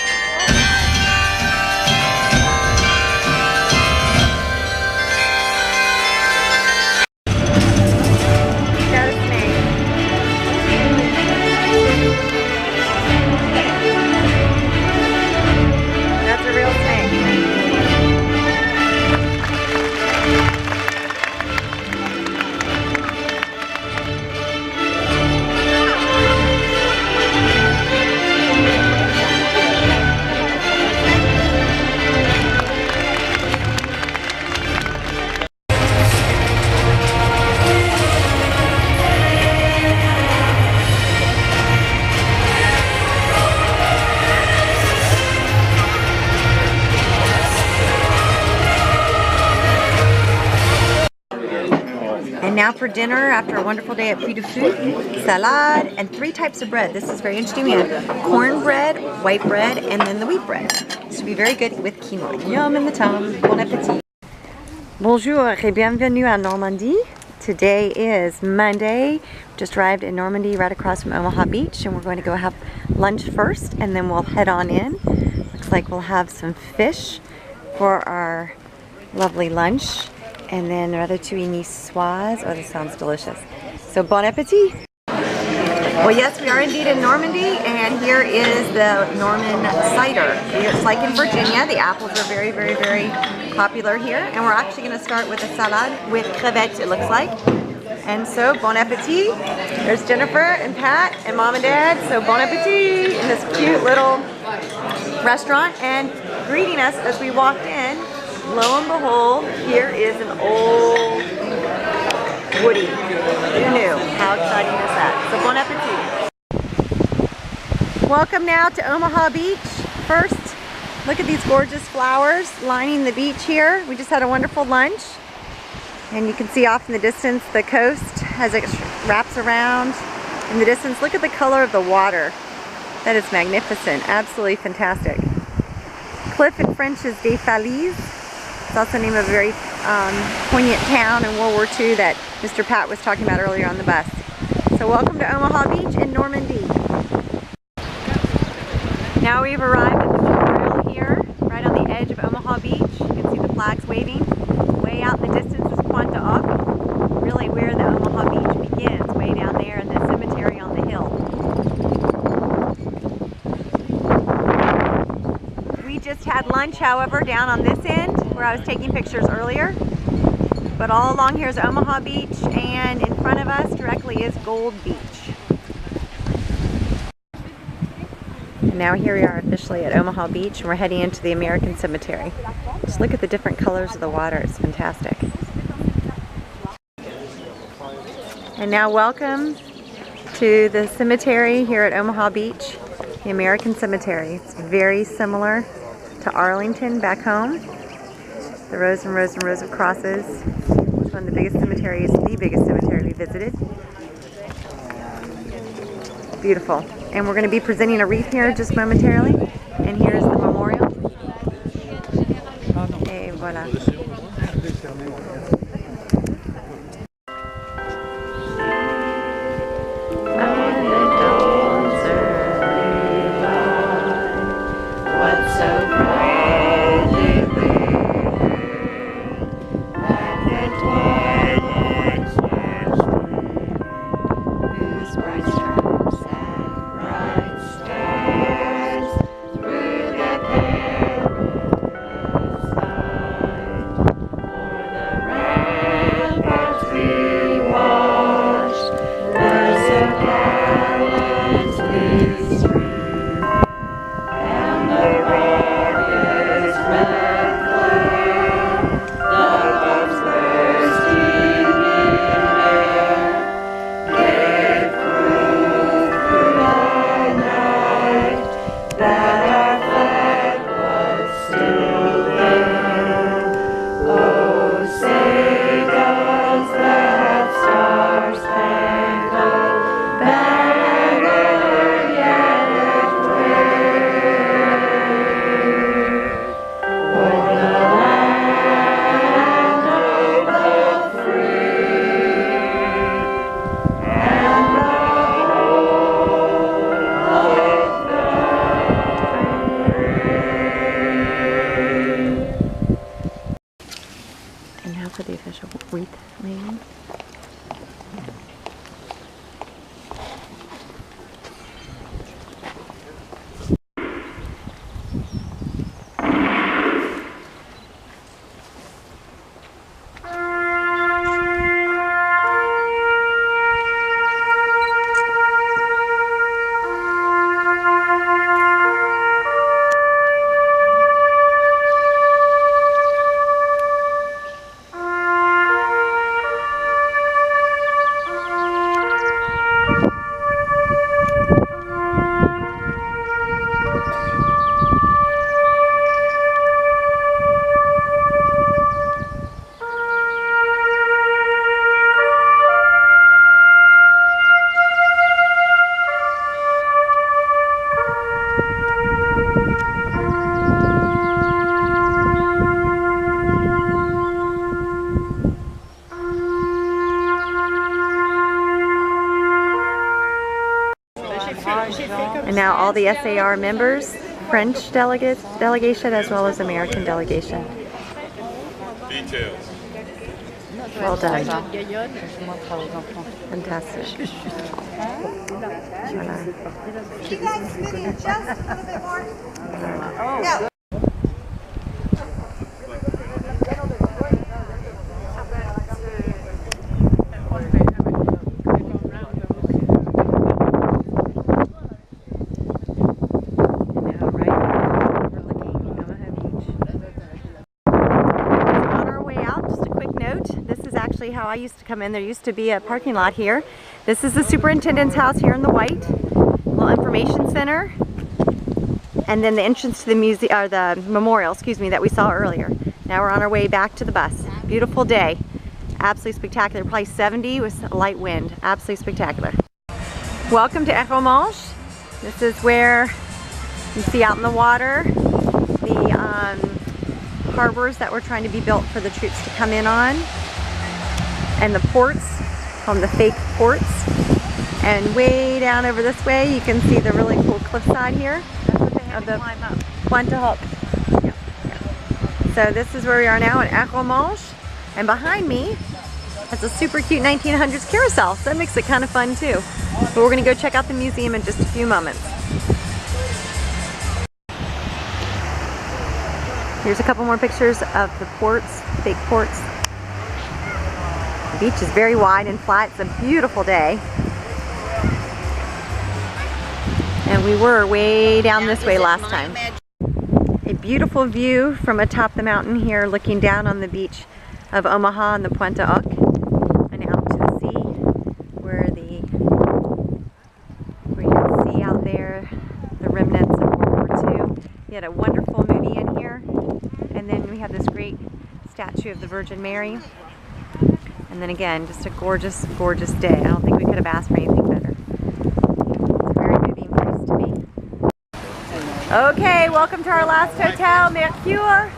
Got a snake. That's a real snake. And now for dinner, after a wonderful day at Puy du Fou, salad, and 3 types of bread. This is very interesting. We have cornbread, white bread, and then the wheat bread. This will be very good with quinoa. Yum in the tongue. Bon appétit. Bonjour et bienvenue à Normandie. Today is Monday. Just arrived in Normandy right across from Omaha Beach, and we're going to go have lunch first, and then we'll head on in. Looks like we'll have some fish for our lovely lunch. And then ratatouille niçoise. Oh, this sounds delicious. So bon appetit! Well, yes, we are indeed in Normandy, and here is the Norman cider. It's like in Virginia. The apples are very, very, very popular here. And we're actually going to start with a salad with crevettes, it looks like. And so, bon appetit! There's Jennifer and Pat and Mom and Dad. So bon appetit in this cute little restaurant. And greeting us as we walked in, lo and behold, here is an old Woody. Who knew? How exciting is that? So bon appetit. Welcome now to Omaha Beach. First, look at these gorgeous flowers lining the beach here. We just had a wonderful lunch. And you can see off in the distance the coast as it wraps around in the distance. Look at the color of the water. That is magnificent. Absolutely fantastic. Cliff in French is Des Falaise. It's also the name of a very poignant town in World War II that Mr. Pat was talking about earlier on the bus. So welcome to Omaha Beach in Normandy. Now we've arrived at the memorial here, right on the edge of Omaha Beach. You can see the flags waving. Way out in the distance is Pointe du Hoc, really where the Omaha Beach begins, way down there in the cemetery on the hill. We just had lunch, however, down on this end, where I was taking pictures earlier. But all along here is Omaha Beach, and in front of us directly is Gold Beach. And now here we are officially at Omaha Beach, and we're heading into the American Cemetery. Just look at the different colors of the water, it's fantastic. And now welcome to the cemetery here at Omaha Beach, the American Cemetery. It's very similar to Arlington back home. The rows and rows and rows of crosses. It's one of the biggest cemeteries, the biggest cemetery we visited. Beautiful. And we're going to be presenting a wreath here just momentarily. And here's the memorial. Et voilà. What so brightly And now all the SAR members, French delegation as well as American delegation.
Details.
Well done. Fantastic. Voilà. How I used to come in. There used to be a parking lot here. This is the superintendent's house here in the white. Little information center. And then the entrance to the museum, or the memorial, excuse me, that we saw earlier. Now we're on our way back to the bus. Beautiful day. Absolutely spectacular. Probably 70 with a light wind. Absolutely spectacular. Welcome to Aix-Romanche. This is where you see out in the water the harbors that were trying to be built for the troops to come in on. And the ports, called the fake ports. And way down over this way, you can see the really cool cliffside here of the Pointe Hoc. Yeah. So this is where we are now in Aix-Romanche. And behind me, has a super cute 1900s carousel. So that makes it kind of fun too. But we're gonna go check out the museum in just a few moments. Here's a couple more pictures of the ports, fake ports. The beach is very wide and flat. It's a beautiful day. And we were way down this way last time. A beautiful view from atop the mountain here, looking down on the beach of Omaha and the Pointe Hoc, and out to the sea, where you can see out there the remnants of World War II. We had a wonderful movie in here, and then we have this great statue of the Virgin Mary. And then again, just a gorgeous, gorgeous day. I don't think we could have asked for anything better. It's a very moving place to be. Okay, welcome to our last hotel, Mercure,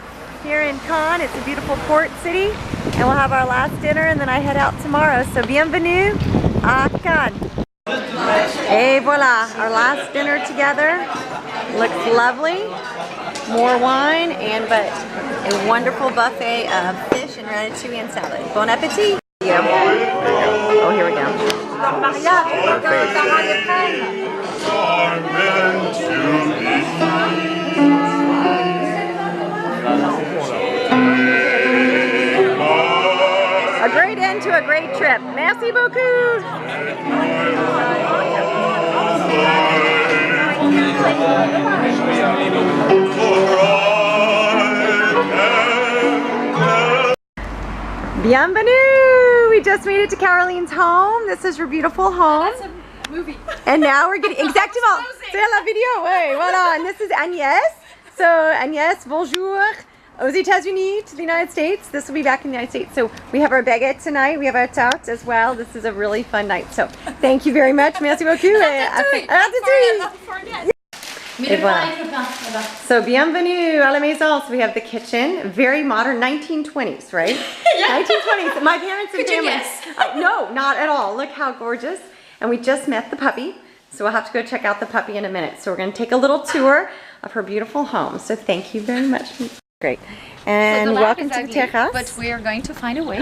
here in Cannes. It's a beautiful port city. And we'll have our last dinner and then I head out tomorrow. So bienvenue à Cannes. Et voila, our last dinner together. Looks lovely. More wine but a wonderful buffet of fish and ratatouille and salad. Bon appetit! Yeah. Oh, here we go. A great end to a great trip. Merci beaucoup! Bienvenue! We just made it to Caroline's home. This is her beautiful home.
That's a movie.
And now we're getting exactement. C'est la vidéo. Ouais, voilà. And this is Agnès. So Agnès, bonjour. Aux États-Unis to the United States. This will be back in the United States. So we have our baguette tonight. We have our tarte as well. This is a really fun night. So thank you very much. Merci beaucoup. Et voilà. So bienvenue à la maison. So we have the kitchen, very modern, 1920s, right? Yeah. 1920s. My parents and family. No, not at all. Look how gorgeous. And we just met the puppy, so we'll have to go check out the puppy in a minute. So we're going to take a little tour of her beautiful home. So thank you very much. Great. And so welcome to the terrace.
But we are going to find a way.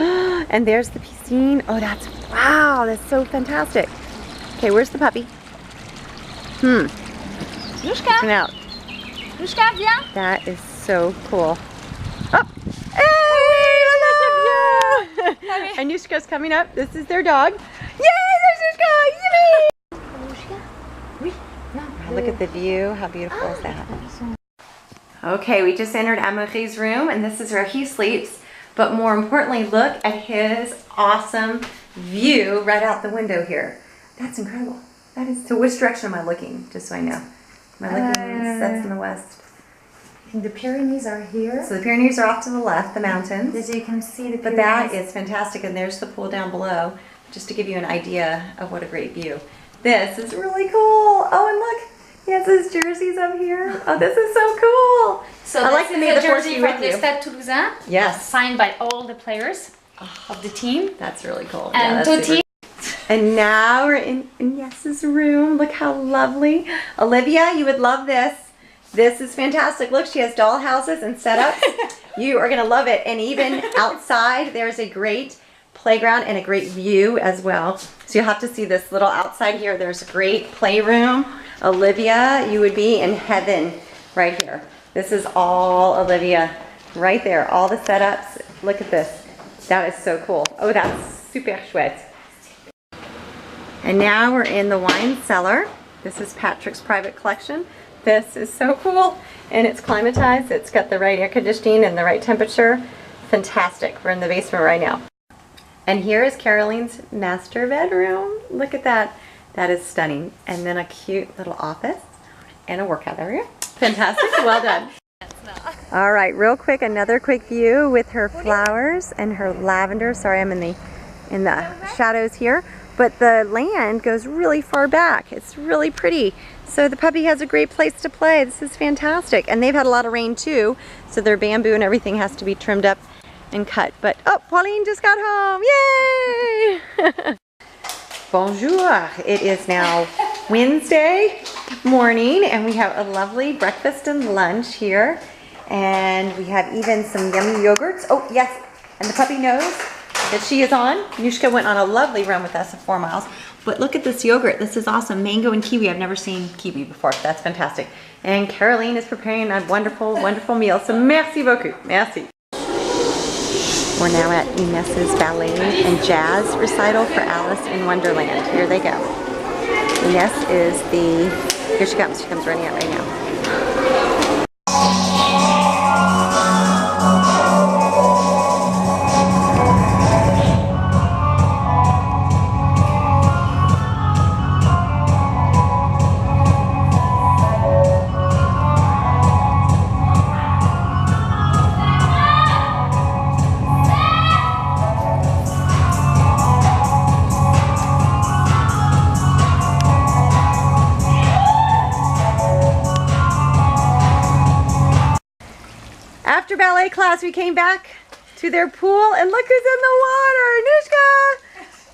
And there's the piscine. Oh, wow, that's so fantastic. Okay, where's the puppy?
Nushka.
Out.
Nushka, viens.
That is so cool. Oh, hey, hello. And Nushka's coming up. This is their dog. Yay, there's Nushka. Yippee. Look at the view. How beautiful is that? Okay, we just entered Amaury's room, and this is where he sleeps. But more importantly, look at his awesome view right out the window here. That's incredible. That is. So which direction am I looking? Just so I know. Am I looking sets in the west?
The Pyrenees are here.
So the Pyrenees are off to the left, the mountains.
As you can see, the
Pyrenees. But that is fantastic, and there's the pool down below, just to give you an idea of what a great view. This is really cool. Oh, and look, he has his jerseys up here. Oh, this is so cool.
So I like to make the jersey from the Stade Toulousain.
Yes.
Signed by all the players of the team.
That's really cool.
And
yeah,
Totti.
And now we're in Yes's room. Look how lovely. Olivia, you would love this. This is fantastic. Look, she has doll houses and setups. You are gonna love it. And even outside, there's a great playground and a great view as well. So you'll have to see this little outside here. There's a great playroom. Olivia, you would be in heaven right here. This is all Olivia right there. All the setups. Look at this. That is so cool. Oh, that's super chouette. And now we're in the wine cellar. This is Patrick's private collection. This is so cool. And it's climatized. It's got the right air conditioning and the right temperature. Fantastic. We're in the basement right now. And here is Caroline's master bedroom. Look at that. That is stunning. And then a cute little office and a workout area. Fantastic. Well done. All right, real quick, another quick view with her flowers and her lavender. Sorry, I'm in the shadows here. But the land goes really far back. It's really pretty. So the puppy has a great place to play. This is fantastic. And they've had a lot of rain too, so their bamboo and everything has to be trimmed up and cut. But, oh, Pauline just got home. Yay! Bonjour. It is now Wednesday morning, and we have a lovely breakfast and lunch here. And we have even some yummy yogurts. Oh, yes, and the puppy knows that she is on. Nushka went on a lovely run with us of 4 miles. But look at this yogurt. This is awesome. Mango and kiwi. I've never seen kiwi before. That's fantastic. And Caroline is preparing a wonderful, wonderful meal. So merci beaucoup. Merci. We're now at Inez's ballet and jazz recital for Alice in Wonderland. Here they go. Inez is the, here she comes. She comes running out right now. After ballet class, we came back to their pool, and look who's in the water! Nushka!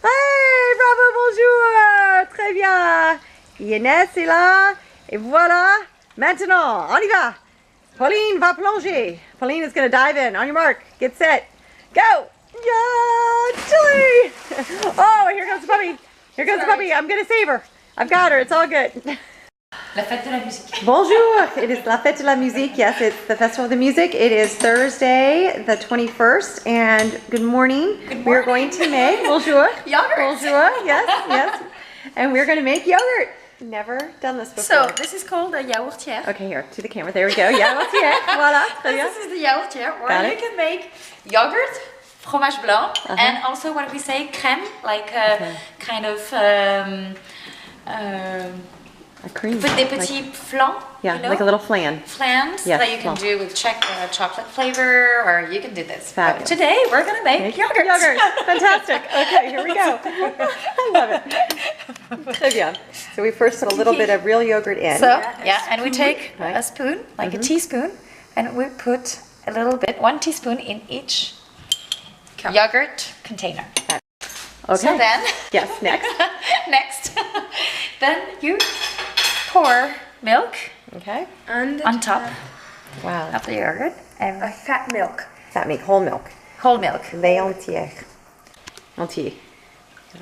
Hey, bravo, bonjour! Très bien! Inès est là, et voilà! Maintenant, on y va! Pauline va plonger. Pauline is gonna dive in. On your mark, get set, go! Yeah, Chili! Oh, here comes the puppy. Here comes the puppy. I'm gonna save her. I've got her. It's all good.
La fête de la musique.
Bonjour! It is La Fête de la Musique. Yes, it's the Festival of the Music. It is Thursday, the 21st, and good morning. We're going to make bonjour.
Yogurt.
Bonjour. Yes, yes. And we're going to make yogurt. Never done this before.
So this is called a yaourtière.
Okay, here to the camera. There we go. Yaourtière. Voilà.
This is the yaourtière where you can make yogurt, fromage blanc, and also what we say crème, like kind of.
A cream.
With the petits flans.
Yeah,
you know?
like a little flan.
Flans
yes,
that you can do with chocolate flavor, or you can do this.
Fabulous.
But today we're gonna make yogurt.
Yogurt. Fantastic. Okay, here we go. I love it. Très bien. So we first put a little bit of real yogurt in.
So yeah, and we take a spoon, like a teaspoon, and we put a little bit, 1 teaspoon in each yogurt container.
Okay.
So then,
yes,
next, then you pour milk,
and
on top,
wow,
of the yogurt, and fat milk.
Fat milk, whole milk.
Whole milk.
Lait entier. Entier.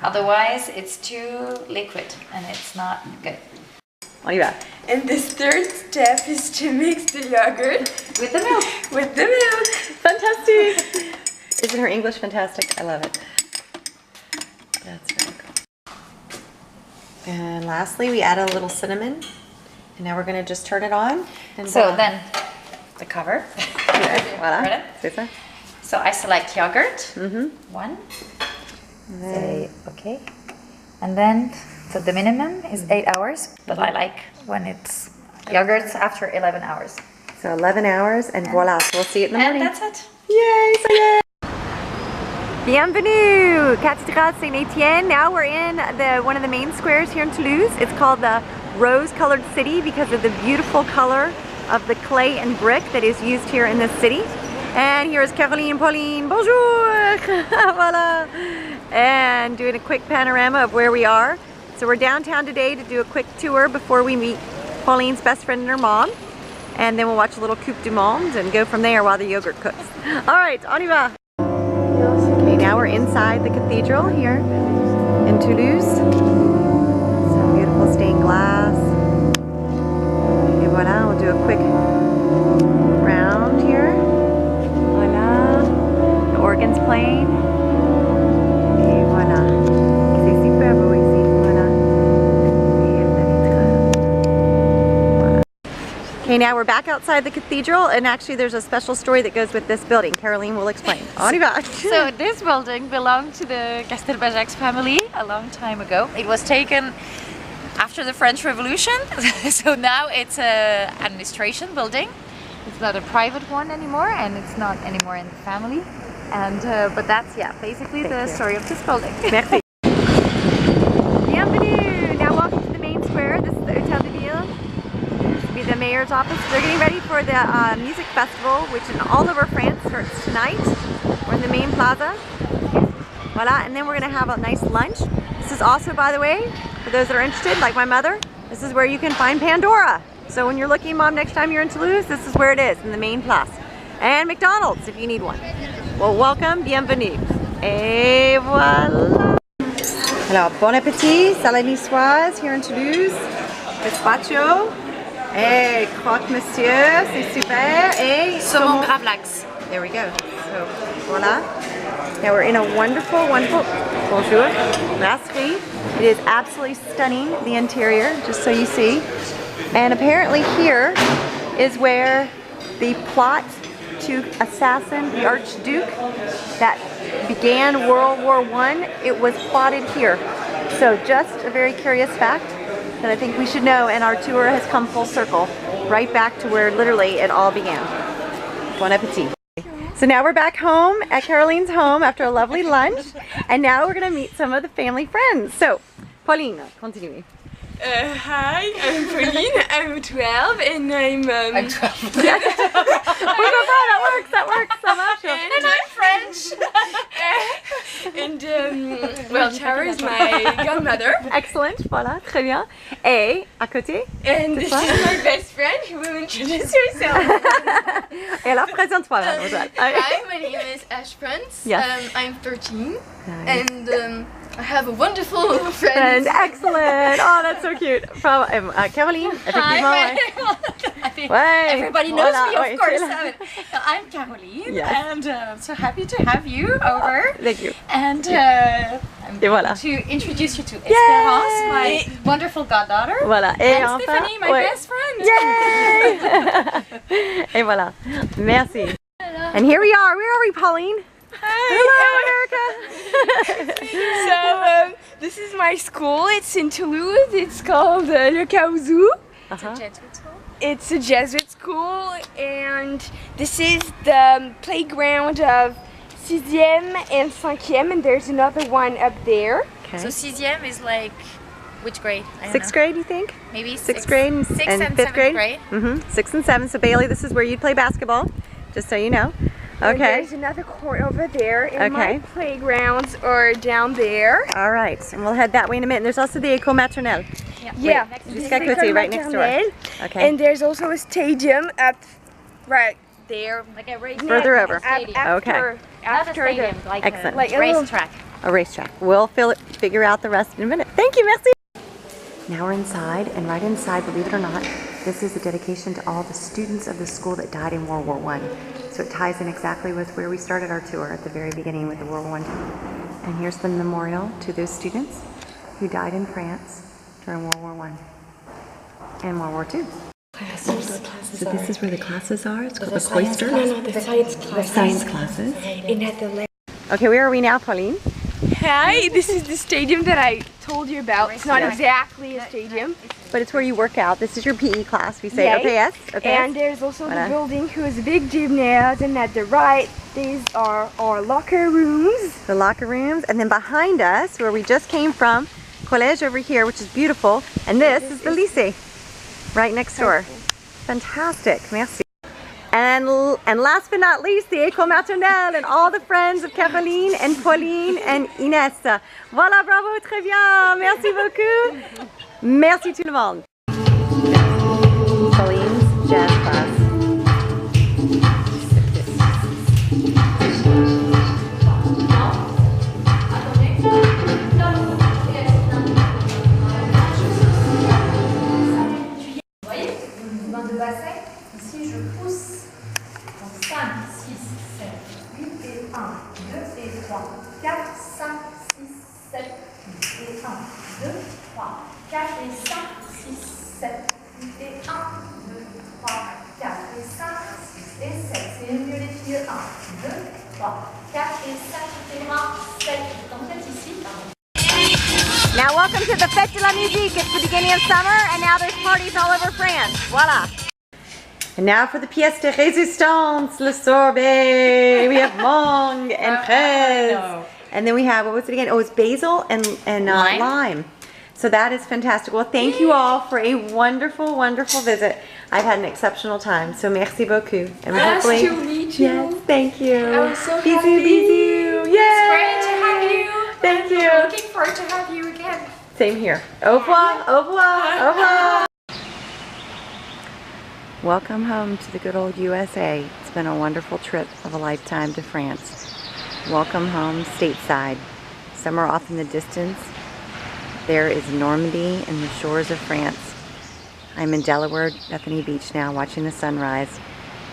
Otherwise, it's too liquid and it's not good.
On y va.
And the third step is to mix the yogurt
with the milk.
With the milk.
Fantastic. Isn't her English fantastic? I love it. That's very cool. And lastly, we add a little cinnamon. And now we're going to just turn it on. And
so then, the cover.
Voilà.
So I select yogurt. One. Say okay. And then, so the minimum is 8 hours, but I like when it's yogurts after 11 hours.
So 11 hours, and voila. So we'll see it in the morning.
And that's it.
Yay! So yay! Bienvenue! Cathédrale Saint-Étienne. Now we're in one of the main squares here in Toulouse. It's called the Rose-Colored City because of the beautiful color of the clay and brick that is used here in this city. And here is Caroline and Pauline. Bonjour! Voilà! and doing a quick panorama of where we are. So we're downtown today to do a quick tour before we meet Pauline's best friend and her mom. And then we'll watch a little Coupe du Monde and go from there while the yogurt cooks. All right, on y va. Okay, now we're inside the cathedral here in Toulouse. Some beautiful stained glass. Et voilà, we'll do a quick round here. Voila. The organ's playing. Et voilà. C'est super beau ici. Voilà. Okay, now we're back outside the cathedral, and actually there's a special story that goes with this building. Caroline will explain. On y va.
So this building belonged to the Castelbajac family a long time ago. It was taken after the French Revolution, so now it's an administration building. It's not a private one anymore, and it's not anymore in the family. And but that's basically the story of this building.
Merci. Bienvenue. Now welcome to the main square. This is the Hotel de Ville. This will be the mayor's office. They're getting ready for the music festival, which in all over France starts tonight. We're in the main plaza. Voila, and then we're gonna have a nice lunch. This is also, by the way, for those that are interested, like my mother, this is where you can find Pandora. So when you're looking, Mom, next time you're in Toulouse, this is where it is, in the main place. And McDonald's, if you need one. Well, welcome, bienvenue. Et voilà. Alors, bon appétit, salade niçoise here in Toulouse. Gazpacho. Et croque monsieur, c'est super. Et
saumon gravlax.
There we go. So, voila. Now we're in a wonderful, bonjour, brasserie. It is absolutely stunning, the interior, just so you see. And apparently here is where the plot to assassin the Archduke that began World War I, it was plotted here. So just a very curious fact that I think we should know, and our tour has come full circle, right back to where literally it all began. Bon appetit. So now we're back home at Caroline's home after a lovely lunch, and now we're going to meet some of the family friends. So, Pauline, continue.
Hi, I'm Pauline, I'm 12, and I'm 12.
That works, ça marche.
And I'm French. And, well, Tara is my godmother.
Excellent, voilà, très bien. Et, à côté?
And this is my best friend, who will introduce herself.
Et alors, présente-toi, mademoiselle.
Hi, my name is Ash France.
Yes.
I'm 13, and I have a wonderful friend.
Excellent. Oh, that's so cute. From Caroline.
Hi.
Ouais.
Everybody knows
Voilà.
me, of course. I'm Caroline, and I'm so happy to have you over.
Thank you.
And I'm going to introduce you to Esperance, my wonderful goddaughter.
Voilà.
And Stephanie, my best friend.
Yay! Et voilà. Merci. And here we are. Where are we, Pauline?
Hi.
Hello, America.
So this is my school. It's in Toulouse. It's called Le Caouzou.
It's a Jesuit school.
It's a Jesuit school, and this is the playground of 6e and 5e, and there's another one up there.
Okay. So 6e is like which grade?
Sixth grade, you think?
Maybe
sixth grade and fifth grade. 6 and 7. So Bailey, this is where you'd play basketball, just so you know. Okay.
And there's another court over there, and my playgrounds are down there.
All right, and we'll head that way in a minute. And there's also the École Maternelle.
Yeah,
Jusqu'à côté, right next door. Okay.
And there's also a stadium up right there,
like a race.
Further over.
After
stadium, like
excellent.
A racetrack.
A racetrack. We'll figure out the rest in a minute. Thank you, merci. Now we're inside, and right inside, believe it or not, this is a dedication to all the students of the school that died in World War I. So it ties in exactly with where we started our tour at the very beginning with the World War I. And here's the memorial to those students who died in France during World War I and World War II. So this is where the classes are? It's called the cloister?
No, the science classes.
Science classes.
And at the
Okay, where are we now, Pauline?
Hi, this is the stadium that I told you about. It's not exactly a stadium,
but it's where you work out. This is your PE class. We say OPS.
And there's also the building whose big gymnasium, and at the right, these are our locker rooms.
The locker rooms, and then behind us, where we just came from, Collège over here, which is beautiful, and this is the lycée, right next door. Fantastic, merci. And last but not least, the École Maternelle and all the friends of Caroline and Pauline and Inès. Voilà, bravo, très bien. Merci beaucoup. Merci tout le monde. Pauline's jazz class.
Vous voyez, mouvement de bassin. Ici, je pousse. Donc 5, 6, 7, 8 et 1, 2 et 3, 4, 5, 6, 7, 8 et 1, 2, 3, 4 et 5, 6, 7, 8 et 1, 2, 3, 4 et 5, 6 et 7. C'est mieux les filles. 1, 2, 3, 4 et 5, 8 et 1, 7. Donc vous êtes ici, pardon.
Now welcome to the Fête de la Musique. It's the beginning of summer and now there's parties all over France. Voila. And now for the pièce de résistance, le sorbet. We have mangue and fraise. And then we have, what was it again? Oh, it's basil and lime. So that is fantastic. Well, thank you all for a wonderful, wonderful visit. I've had an exceptional time. So merci beaucoup. And hopefully,
Nice to meet you.
Yes, thank you.
I was so
Bisous,
happy.
bisous. Yay.
It's great to have you.
Thank you.
Looking forward to have you again.
Same here. Au revoir, au revoir, au revoir. Welcome home to the good old USA. It's been a wonderful trip of a lifetime to France. Welcome home stateside. Somewhere off in the distance, there is Normandy and the shores of France. I'm in Delaware, Bethany Beach now, watching the sunrise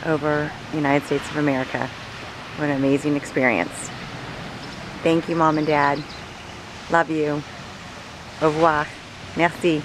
over the United States of America. What an amazing experience. Thank you, Mom and Dad. Love you. Au revoir. Merci.